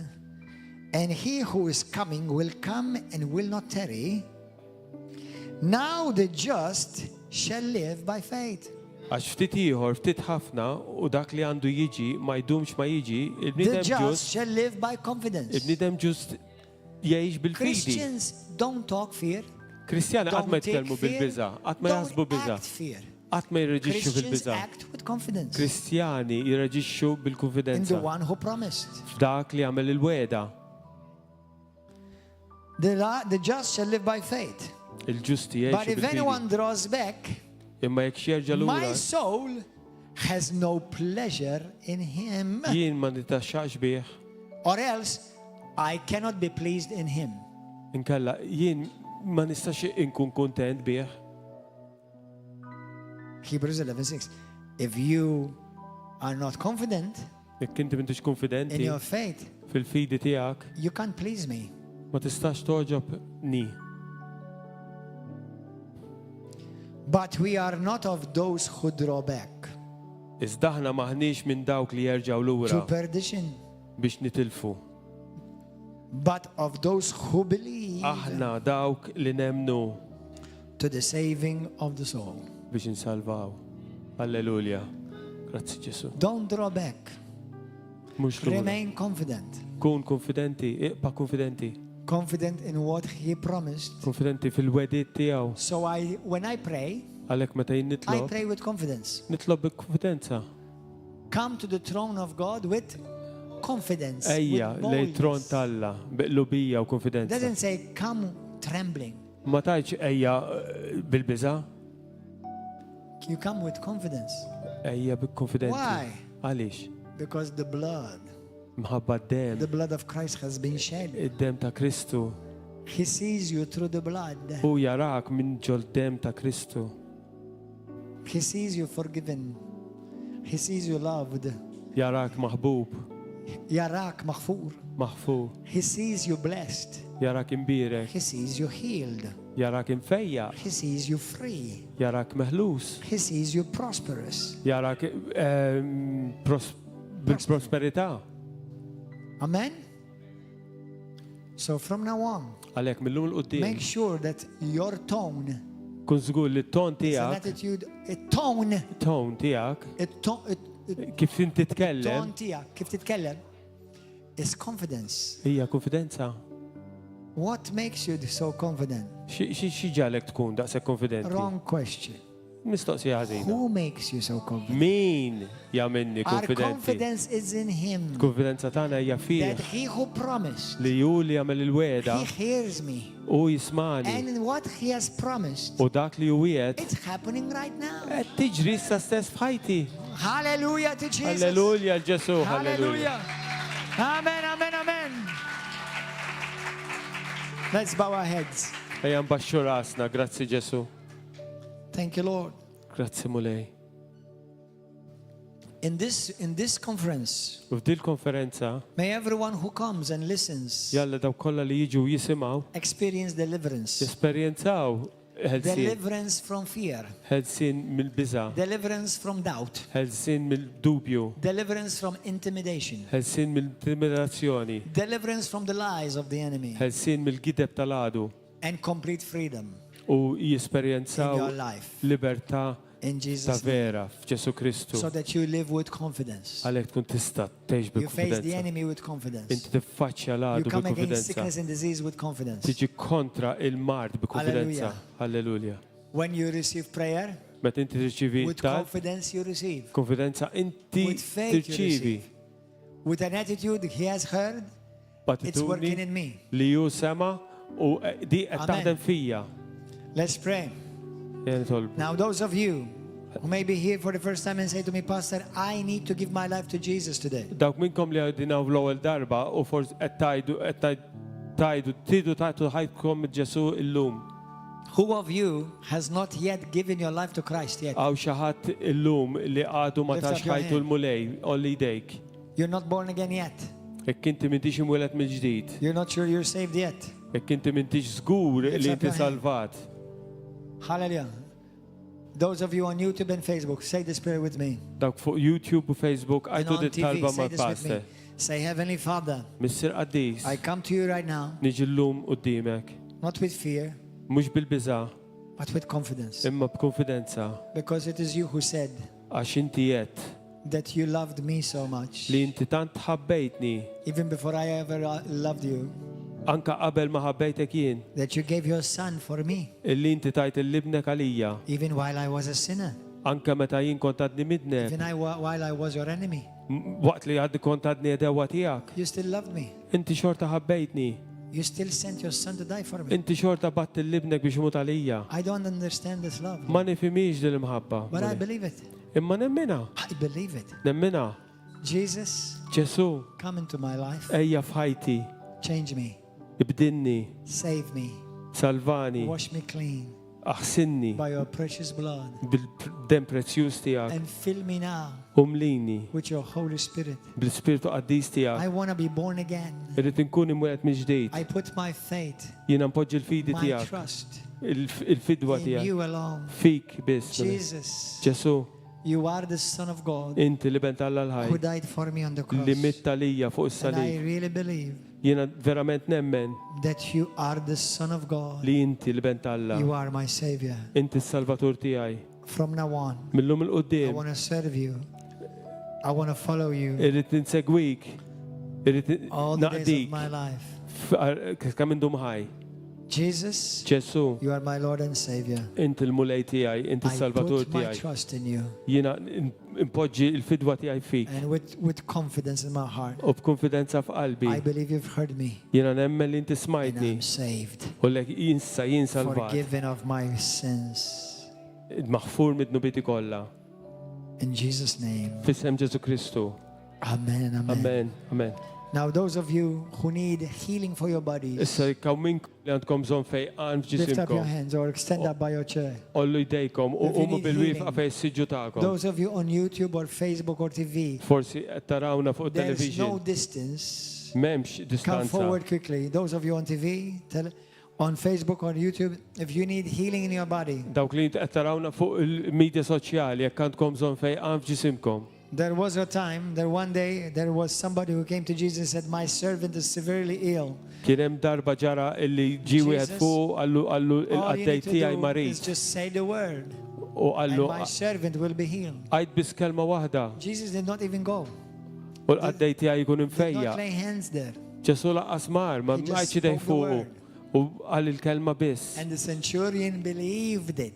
and He who is coming will come and will not tarry. Now the just shall live by faith.
Għax ftit ieħor, ftit ħafna u dak li għandu jiġi ma jdumx ma jiġi,
The
il-bniedem
just
ġust,
shall live by confidence.
il-bniedem ġust jgħix bil-fidi.
Christians don't talk fear.
Kristjani qatt ma
Don't take
jitkellmu
fear.
bil-biża, qatt ma jaħsbu
Don't
biża,
act fear.
qatt ma jirreġixxu
Christians
bil-biża.
act with confidence
Kristjani jirreġixxu
in the
bil-konfidenza
one who promised.
f'dak li għamel il-weda.
The just shall live by faith.
Il-ġusti
But
jgħixu
if
bil-fidi.
anyone draws back,
Imma jekk xjerġa' lura,
my soul has no pleasure in him,
jien ma nitaxxaqx bih,
or else I cannot be pleased in him.
inkella jien ma nistax inkun kuntent bih.
Hebrews 11:6. If you are not confident
Jekk inti m'intix
in
konfidenti
your faith,
fil-fidi tiegħek,
you can't please me.
ma tistax toġobni.
But we are not of those who draw back
Iżda aħna maħniex minn dawk li jerġgħu lura
to perdition,
biex nitilfu.
but of those who believe
Aħna dawk li nemnu
to the saving of the soul.
biex insalvaw. Alleluja. Grazzi Ġesu.
Don't draw back.
Mhux lura.
Remain confident.
Kun konfidenti, iqpa konfidenti.
Confident in what He promised.
Konfidenti fil-wedit tiegħu.
So when I pray,
Għalhekk meta jien
I
nitlob,
pray with confidence.
nitlob bi-konfidenza.
Come to the throne of God with confidence.
Ejja,
with
lej tron
boldness.
talla, biqlubija u konfidenza.
Doesn't say come trembling.
Ma tajċ ejja bil-biża,
You come with confidence.
ejja bil-konfidenti.
Why?
Għaliex?
Because the blood
Mħabba d-dem,
of Christ has been shed.
id-dem ta' Kristu.
He sees you through the blood.
U jarak minn ġol dem ta' Kristu.
He sees you forgiven. He sees you loved.
Jarak maħbub,
Yarak maghfur.
maħfu.
He sees you blessed.
Jarak imbirek,
He sees you healed.
jarak imfejja,
He sees you free.
jarak meħlus,
He sees you prosperous.
jarak bil-prosperità.
Amen? So from now on,
Għalek mill-lum l-qoddim,
make sure that your tone
kun żgur li t-ton
is an
tijak,
attitude, a tone,
ton tijak,
a tone,
kif inti tkellem,
tone tijak, kif titkellem, is confidence.
hija konfidenza.
What makes you so confident?
Xi ġalek tkun daqshekk konfidenti?
Wrong question.
Mistoqsija ħażina.
Who makes you so confident?
Min jagħmilni
Our
konfidenti?
confidence is in Him.
Konfidenza tagħna hija fih
That He who promised,
li ju li jagħmel il-weda
He hears me.
u jismani.
And what He has promised,
U dak li ju wiegħed
it's happening right now.
qed tiġri issa stess f'ħajti.
Hallelujah to Jesus.
Halleluja l-Ġesu,
Hallelujah.
halleluja.
Amen, amen, amen. Let's bow our heads.
Ejja nbaxxu rasna, grazzi Ġesu.
Thank you, Lord.
Grazzi mulej.
In this conference,
U f'dil konferenza,
may everyone who comes and listens
jalla daw kollha li jiġu jisimgħu
experience deliverance.
jesperjenzaw ħelsin.
Deliverance from fear.
Ħelsin mill-biża,
Deliverance from doubt.
ħelsin mill-dubju,
Deliverance from intimidation.
ħelsin mill-intimidazzjoni,
Deliverance from the lies of the enemy.
ħelsin mill-gideb tal-għadu
And complete freedom
u
in your
jesperjenzaw
life.
libertà
In
ta'
Jesus' name.
vera f'Ġesu Kristu.
So that you live with confidence.
Għalhekk tkun tista' tgħix
You face the
bil-konfidenza.
enemy with confidence.
Inti tiffaċċja
You
l-għadu
come against
bil-konfidenza.
sickness and disease with confidence.
Tiġi kontra il-mart bil-konfidenza. Halleluja.
When you receive prayer,
Meta inti tirċivi
with
tal
confidence you receive.
konfidenza inti
With faith you
tirċivi
With an attitude He has heard, it's working
b'attitudni
in me.
li ju sema u di qed
Amen.
taħdem fija.
Let's pray.
Jien tolbu.
Now, those of you who may be here for the first time and say to me, Pastor, I need to give my life to Jesus today.
Dawk minnkom li għadinaw l-ewwel darba u forsi qed tajdu tridu tagħtu ħajtkom Ġesu illum.
Who of you has not yet given your life to Christ yet?
Għaw xi ħadd illum li għadu ma
Lift
tax
up your
ħajtu
hand.
l-mulej olli jdejk.
You're not born again yet.
Jekk inti m'intix imwieled mill-ġdid.
You're not sure you're saved yet.
Jekk inti m'intix żgur
Lift
li
up
inti
your hand.
salvat.
Hallelujah. Those of you on YouTube and Facebook, say this prayer with me.
Dawk fuq YouTube u Facebook
And
għajtu
on
dit
TV,
talba
say
mal
this with me.
pastor.
Say, Heavenly Father,
Missir Qaddis,
I come to you right now,
niġi llum qudiemek,
not with fear,
mhux bil-biża'
but with confidence.
imma b'konfidenza
Because it is you who said
għax inti qed
that you loved me so much.
li inti tant ħabbejtni
Even before I ever loved you,
anka qabel ma ħabbejtek jien,
that you gave your son for me,
illi inti tajt il-libnek għalija,
even while I was a sinner,
anka meta jien kont għadni midneb,
even while I was your enemy.
waqt li għaddi kont għadni edewa tiegħek.
You still loved me.
Inti xorta ħabbejtni,
You still sent your son to die for me.
inti xorta batt il-libnek biex imut għalija.
I don't understand this love,
Ma nifhimix din il-mħabba.
but I believe it.
Imma nemmina,
I believe it.
nemmina.
Jesus,
Ġesu,
come into my life.
ejja f'ħajti,
Change me.
ibdinni,
Save me.
salvani,
Wash me clean
aħsinni
by your precious blood.
bil-dem prezzjuż tiegħek,
And fill me now
umlini
with your Holy Spirit.
bil-spiritu qaddis
I
tiegħek.
want to be born again.
Irrid inkun imwieled minn ġdid.
I put my faith,
Jiena npoġġi l-fidi
my
tiegħek,
trust
il-fidwa
in
tiegħek.
you alone.
Fik biss.
Jesus,
Ġesu,
you are the Son of God
inti li bent Alla
who
l-ħaj,
died for me on the cross.
li mitta lija fuq
And I
is-salib.
really believe
Jiena verament nemmen
that you are the Son of God.
li inti li bent Alla.
You are my Savior.
Inti s-salvatur tiegħi.
From now on,
Millum
I
il-qudiem,
want to serve you. I want to follow you
irrid insegwik, irrid
all the days
naqdik,
of my life.
kemm indum ħaj.
Jesus,
Ġesu,
you are my Lord and Savior.
inti l-mulej tiegħi, inti
I
s-salvatur
put my
tiegħi.
trust in you
Jiena impoġġi l-fidwa tiegħi fik.
and with confidence in my heart.
U b'konfidenza
I
f'qalbi,
believe you've heard me
jiena nemmen li inti
and
smajtni
I'm saved,
u lek jien salvat.
forgiven of my sins.
Maħfur mid-nubiti kollha.
In Jesus' name,
F'isem Ġesu Kristu.
amen, amen.
Amen. Amen.
Now, those of you who need healing for your bodies,
Issa jkaw minn li għandkom bżon fej għan
lift up your
f'ġisimkom.
hands or extend up by your chair.
Ollu jdejkom u
If you
umu
need
bil-wifqa
healing.
fej s-sidġu ta'kom.
Those of you on YouTube or Facebook or TV,
Forsi qed tarawna fuq
there's no
television.
distance.
Memx
Come
distanza.
forward quickly. Those of you on TV, on Facebook or YouTube, if you need healing in your body,
Dawk li qed tarawna fuq il-medja soċjali jekk għandkom bżon fej għan f'ġisimkom.
there was a time, one day, there was somebody who came to Jesus and said, my servant is severely ill.
Kien hemm darba ġara illi ġi wieħed
Jesus,
fuq għallu
All you
il-qaddej
need to
tiegħi
do
marit
is just say the word,
u
and
għallu
my servant will be healed.
għajd bis kelma waħda
Jesus did not even go.
u l-qaddej tiegħi jkun
Did
imfejja.
not lay hands there.
Ġesu laqqas mar, ma
He just
mqajċ idej
spoke the
fuq
word.
u għal il-kelma biss.
And the centurion believed it.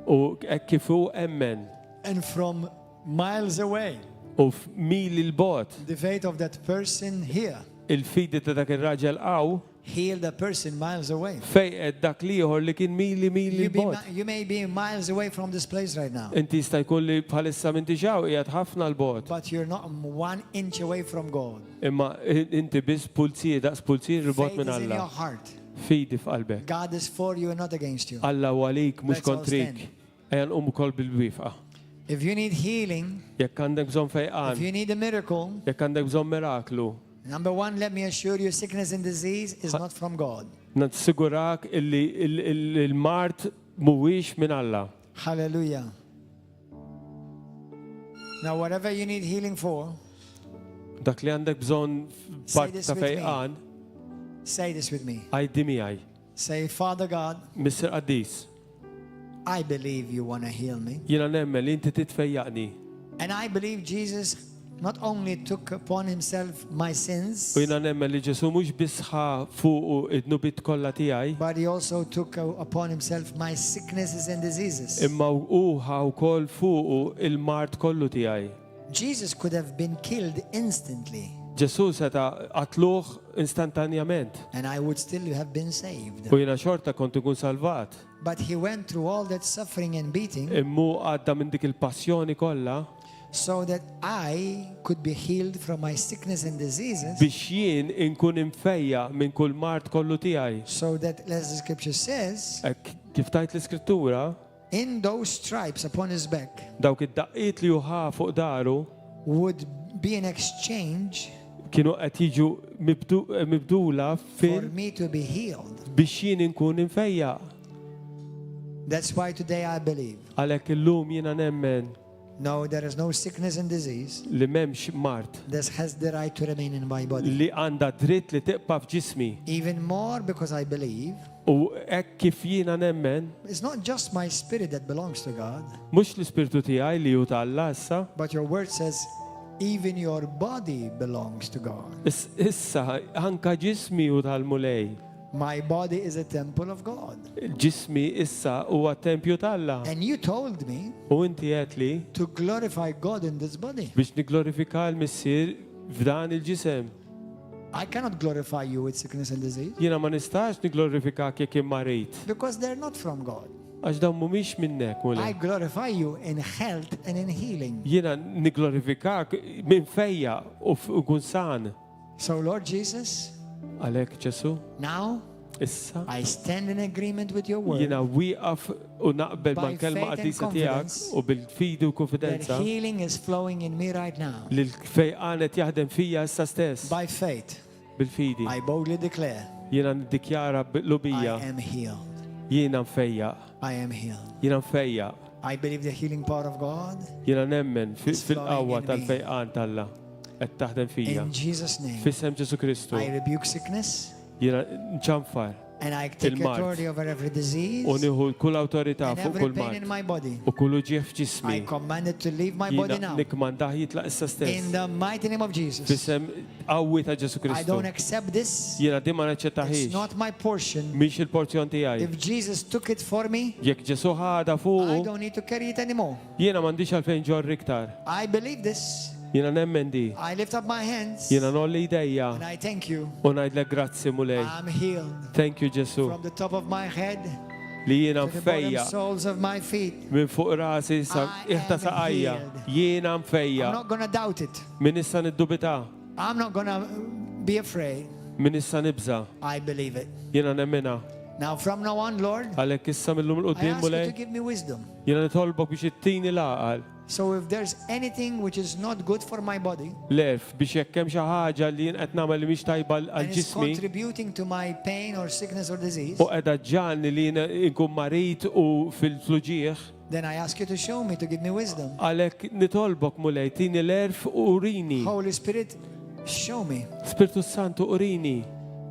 U hekk kif hu emmen.
And from miles away,
U f'mili l-bot,
the faith of that person here
il-fidi ta' dak ir-raġel qaw
healed a person miles away.
fejqed dak liħor li kien mili l-bot.
You may be miles away from this place right now,
Inti jista' jkun li bħalissa minn diġaw qiegħed ħafna l-bot.
but you're not 1 inch away from God.
Imma inti biss pulzija daqs pulzija rbot
Faith
minn
is in your
Alla.
heart.
Fidi f'qalbek.
God is for you and not against you.
Alla għalik mhux
Let's all
kontrik. Ejja nqum ukoll bil-wifqa.
If you need healing,
Jekk għandek bżonn
if
fejqan,
you need a miracle,
jekk għandek bżonn miraklu,
number one, let me assure you, sickness and disease is not from God.
natsigurak illi il-mart mhuwiex minn Alla.
Hallelujah. Now, whatever you need healing for,
Dak li għandek bżonn
Say
part
this
ta'
with me.
fejqan,
say this with me.
għajdi miegħi.
Say, Father God,
Mr. Qaddis,
I believe you want to heal me.
jiena nemmen li inti titfejjaqni.
And I believe Jesus not only took upon himself my sins,
U jiena nemmen li Ġesu mhux bisħa fuq id-nubit kollha tiegħi,
but he also took upon himself my sicknesses and diseases.
imma uħa wkoll fuq il-mart kollu tiegħi.
Jesus could have been killed instantly,
Ġesu seta qatluh instantanjament.
and I would still have been saved.
U jiena xorta kont ikun salvat.
But he went through all that suffering and beating
Immu għadda minn dik il-passjoni kollha
so that I could be healed from my sickness and diseases,
biex jien inkun imfejja minn kull mart kollu tiegħi.
so that, as the scripture says,
Hekk kif tajt l-Iskrittura,
in those stripes upon his back
dawk id-daqqiet li juħa fuq daru
would be an exchange
kienu qed jiġu mibdula
for me to be healed.
biex jien inkun imfejja.
That's why today I believe.
Għalhekk illum jiena nemmen
No, there is no sickness and disease
li m'hemmx mart
that has the right to remain in my body.
li għandha dritt li tiqpa f'ġismi.
Even more because I believe
U hekk kif jiena nemmen,
it's not just my spirit that belongs to God,
mhux l-ispirtu tiegħi li hu tal-Alla issa,
but your word says even your body belongs to God.
issa anka ġismi hu tal-mulej.
My body is a temple of God.
Ġismi issa huwa tempju tal-Alla.
And you told me
U inti qed li
to glorify God in this body.
biex niglorifika l-missier f'dan il-ġisem.
I cannot glorify you with sickness and disease
Jiena ma nistax niglorifika jekk immarit.
because they're not from God.
Għax dawn mhumiex minnek
I
mulej.
glorify you in health and in healing.
Jiena niglorifikak minn fejja u kun san.
So, Lord Jesus,
Għalhekk Ġesu,
now
issa
I stand in agreement with your word
jiena wieqaf u naqbel
By
mal-kelma
faith and
qaddisa
confidence
tiegħek u bil-fidu u
that
konfidenza
healing is flowing in me right now.
li l-fejqan qed jaħdem fija issa stess
By faith,
bil-fidi.
I boldly declare
Jiena niddikjara bil-lubija,
I am healed.
jiena mfejja,
I am healed.
jiena mfejja,
I believe the healing power of God
jiena nemmen
It's
fil-qawwa
flowing in me.
tal-fejqan tal-la qed taħdem fija.
in Jesus' name.
Fissem Ġesu Kristu,
I rebuke sickness
jiena nċanfar
and I take
Il-mart.
authority over every disease
u nieħu kull awtorità
and
fuq
every
kull
pain in
mart
my body.
u kull uġieħ
I
f'ġismi.
command it to leave my body
Jiena
now.
nikmandah jitlaq issa
In
stess.
the mighty name of Jesus.
Fissem qawwi ta' Ġesu
I
Kristu.
don't accept this.
Jiena di ma
It's
naċċettaħiex.
not my portion.
Mhix il-porzjon tiegħi.
If Jesus took it for me,
Jekk Ġesu ħada
I
fuq,
don't need to carry it anymore.
jiena m'għandix għalfejn ġorri iktar.
I believe this.
Jiena nemmen di.
I lift up my hands
Jiena nolli idejja
and I thank you.
u ngħidlek grazzi mulej.
I'm healed
Thank you Ġesu
from the top of my head
li jiena
to the bottom
mfejja
soles of my feet.
minn fuq rasi sa
I
iħta
am
saqajja.
healed.
Jiena
I'm
mfejja
not going to doubt it.
minn issa niddubita,
I'm not going to be afraid.
minn issa nibża.
I believe it.
Jiena nemmena.
Now, from now on, Lord,
Għalhekk issa millum
I
il-qudiem
ask you to
mulej.
give me wisdom.
Jiena nitolbok biex ittini l-għaqal.
So if there's anything which is not good for my body
Lef biex jekk hemm xi ħaġa li jien qed nagħmel li mhix tajba
and is
għall-ġismi
contributing to my pain or sickness or disease,
u qiegħda ġġalni li jiena nkun marit u fil-fluġieħ,
then I ask you to show me, to give me wisdom.
għalhekk nitolbok mulej tini l-erf u urini.
Holy Spirit, show me.
Spiritu Santu urini.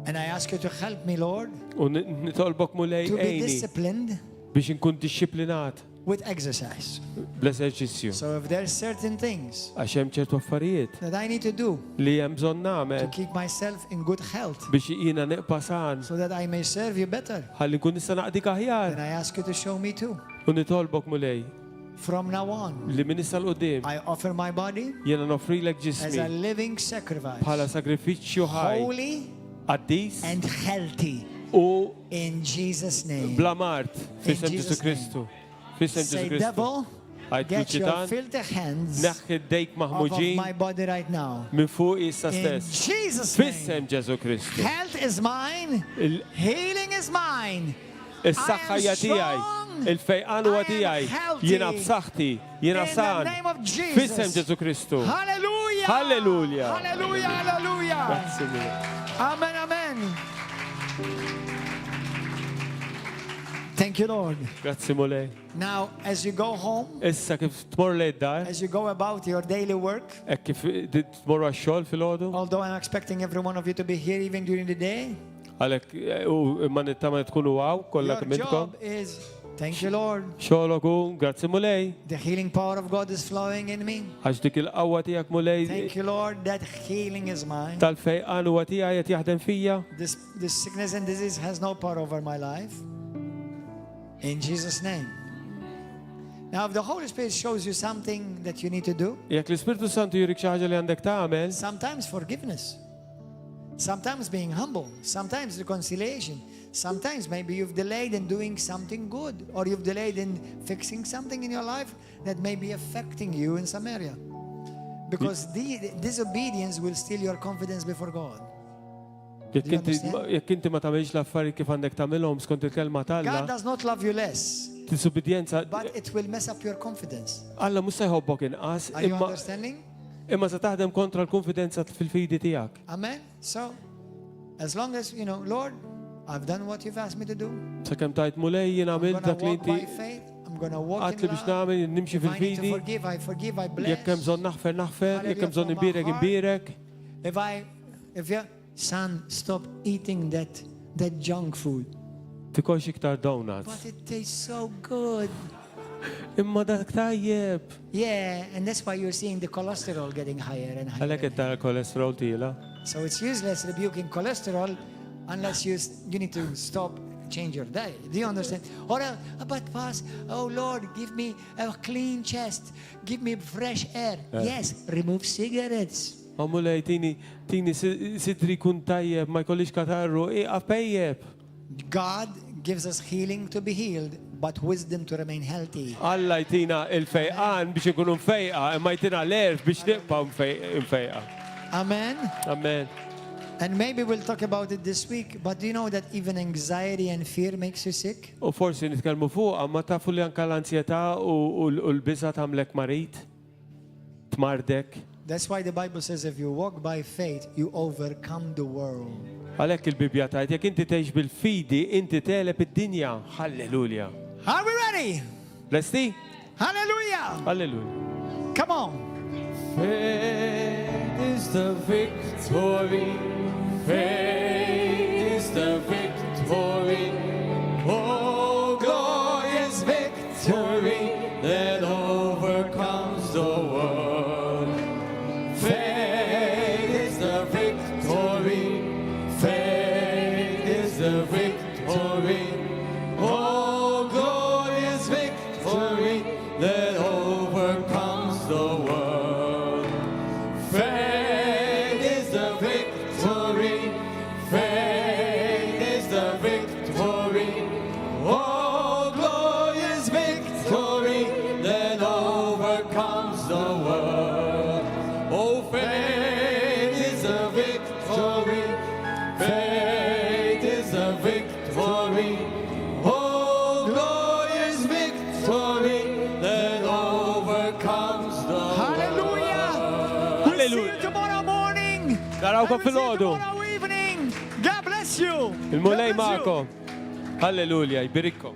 And I ask you to help me, Lord,
U nitolbok mulej
to be
ejni
disciplined
biex nkun disciplinat
with exercise.
bl-eżerċizzju.
So if there's certain things
Għax hemm ċertu affarijiet
that I need to do
li hemm bżonn
to
nagħmel
keep myself in good health
biex jiena neqpa' san
so that I may serve you better,
ħalli nkun nista' naqdik aħjar
then I ask you to show me too.
u nitolbok mulej
From now on,
li min issa l-qudiem
I offer my body
jiena nofrilek
as a
ġismi
living sacrifice,
bħala sagrifiċċju ħaj
holy
qaddis
and healthy,
u
in Jesus' name.
bla mart f'isem
In
Ġesu
Jesus'
Kristu. F'isem Ġesu
Say,
Kristu.
devil,
Għajt
get your
ċitan,
filthy hands
neħħi d-dejk
off of
maħmuġin
my body right now.
minn fuq issa
In
stess.
Jesus' name.
F'isem Ġesu Kristu.
Health is mine. Healing is mine.
Is-saħħa hija tiegħi, il-fejqan huwa tiegħi, jiena b'saħħti, jiena
In the
san.
name of Jesus.
F'isem Ġesu Kristu.
Hallelujah.
Hallelujah.
Hallelujah. Hallelujah.
Grazzi mille.
Amen. Amen. Thank you, Lord.
Grazzi mulej.
Now, as you go home,
Issa kif tmor lejn dar,
as you go about your daily work,
hekk kif tmor għax-xogħol filgħodu,
although I'm expecting every one of you to be here even during the day,
għalhekk u ma nittama tkunu għaw kollha
your
kemm intkom.
job is, thank you, Lord.
Xogħolok hu, grazzi mulej,
The healing power of God is flowing in me.
għax dik il-qawwa tiegħek mulej
Thank you, Lord, that healing is mine.
tal-fejqan huwa tiegħi qed jaħdem fija.
This sickness and disease has no power over my life. In Jesus' name. Now, if the Holy Spirit shows you something that you need to do,
Jekk l-Ispirtu Santu jurik xi ħaġa li għandek tagħmel,
sometimes forgiveness, sometimes being humble, sometimes reconciliation, sometimes maybe you've delayed in doing something good, or you've delayed in fixing something in your life that may be affecting you in some area. Because disobedience will steal your confidence before God.
jekk inti ma tagħmilx l-affarijiet kif għandek tagħmilhom skont il-kelma
God
tagħna,
does not love you less,
disobbedjenza
but it will mess up your confidence.
Alla mhux se jħobbok inqas,
Are you understanding?
imma se taħdem kontra l-konfidenza fil-fidi tiegħek.
Amen. So, as long as, you know, Lord, I've done what you've asked me to do.
Sakemm tajt mulej jien
I'm
għamil
going
dak
to
li
walk by
inti
faith. I'm going to walk
għatli
in
biex
love.
nagħmel nimxi
If I need to
fil-fidi,
forgive, I forgive, I bless.
jekk hemm bżonn naħfer, jekk hemm bżonn
Hallelujah,
imbirek.
If you, son, stop eating that junk food.
Tikolx iktar donuts.
But it tastes so good.
Imma dak tajjeb.
Yeah, and that's why you're seeing the cholesterol getting higher and higher.
Għalhekk qed tara l-kolesterol tiela.
So it's useless rebuking cholesterol unless you need to stop, change your diet. Do you understand? Or, but pass, oh Lord, give me a clean chest. Give me fresh air. Yes, remove cigarettes.
Ma mulej tini sidri kun tajjeb, ma jkollix katarru, pejjeb.
God gives us healing to be healed, but wisdom to remain healthy.
Alla jtina il-fejqan biex ikunu mfejqa, imma jtina l-erf biex tibqa' mfejqa.
Amen.
Amen.
And maybe we'll talk about it this week, but do you know that even anxiety and fear makes you sick?
U forsi nitkellmu fuq, ma tafu li anka l-ansjetà u l-biża tagħmlek marit, tmardek.
That's why the Bible says if you walk by faith, you overcome the world.
Għalhekk il-Bibja tajt, jekk inti tgħix bil-fidi, inti teleb id-dinja. Halleluja.
Are we ready?
Lesti?
Hallelujah.
Halleluja.
Come on.
Faith is the victory. Faith is the victory. Oh, glorious victory that overcomes the world. Faith is the victory. Faith is the victory. Oh, glorious victory that overcomes the world. Faith is the victory. Faith is the victory. Oh, glorious victory that overcomes the world. Oh, faith is the victory. Faith is the victory. Oh, glorious victory that overcomes the
Hallelujah.
world.
We'll see you tomorrow morning.
Narawkom
And we'll see you
fil-ħodu.
tomorrow evening. God bless you.
Il-mulej
God bless you.
ma'kom. Halleluja, jbirikkom.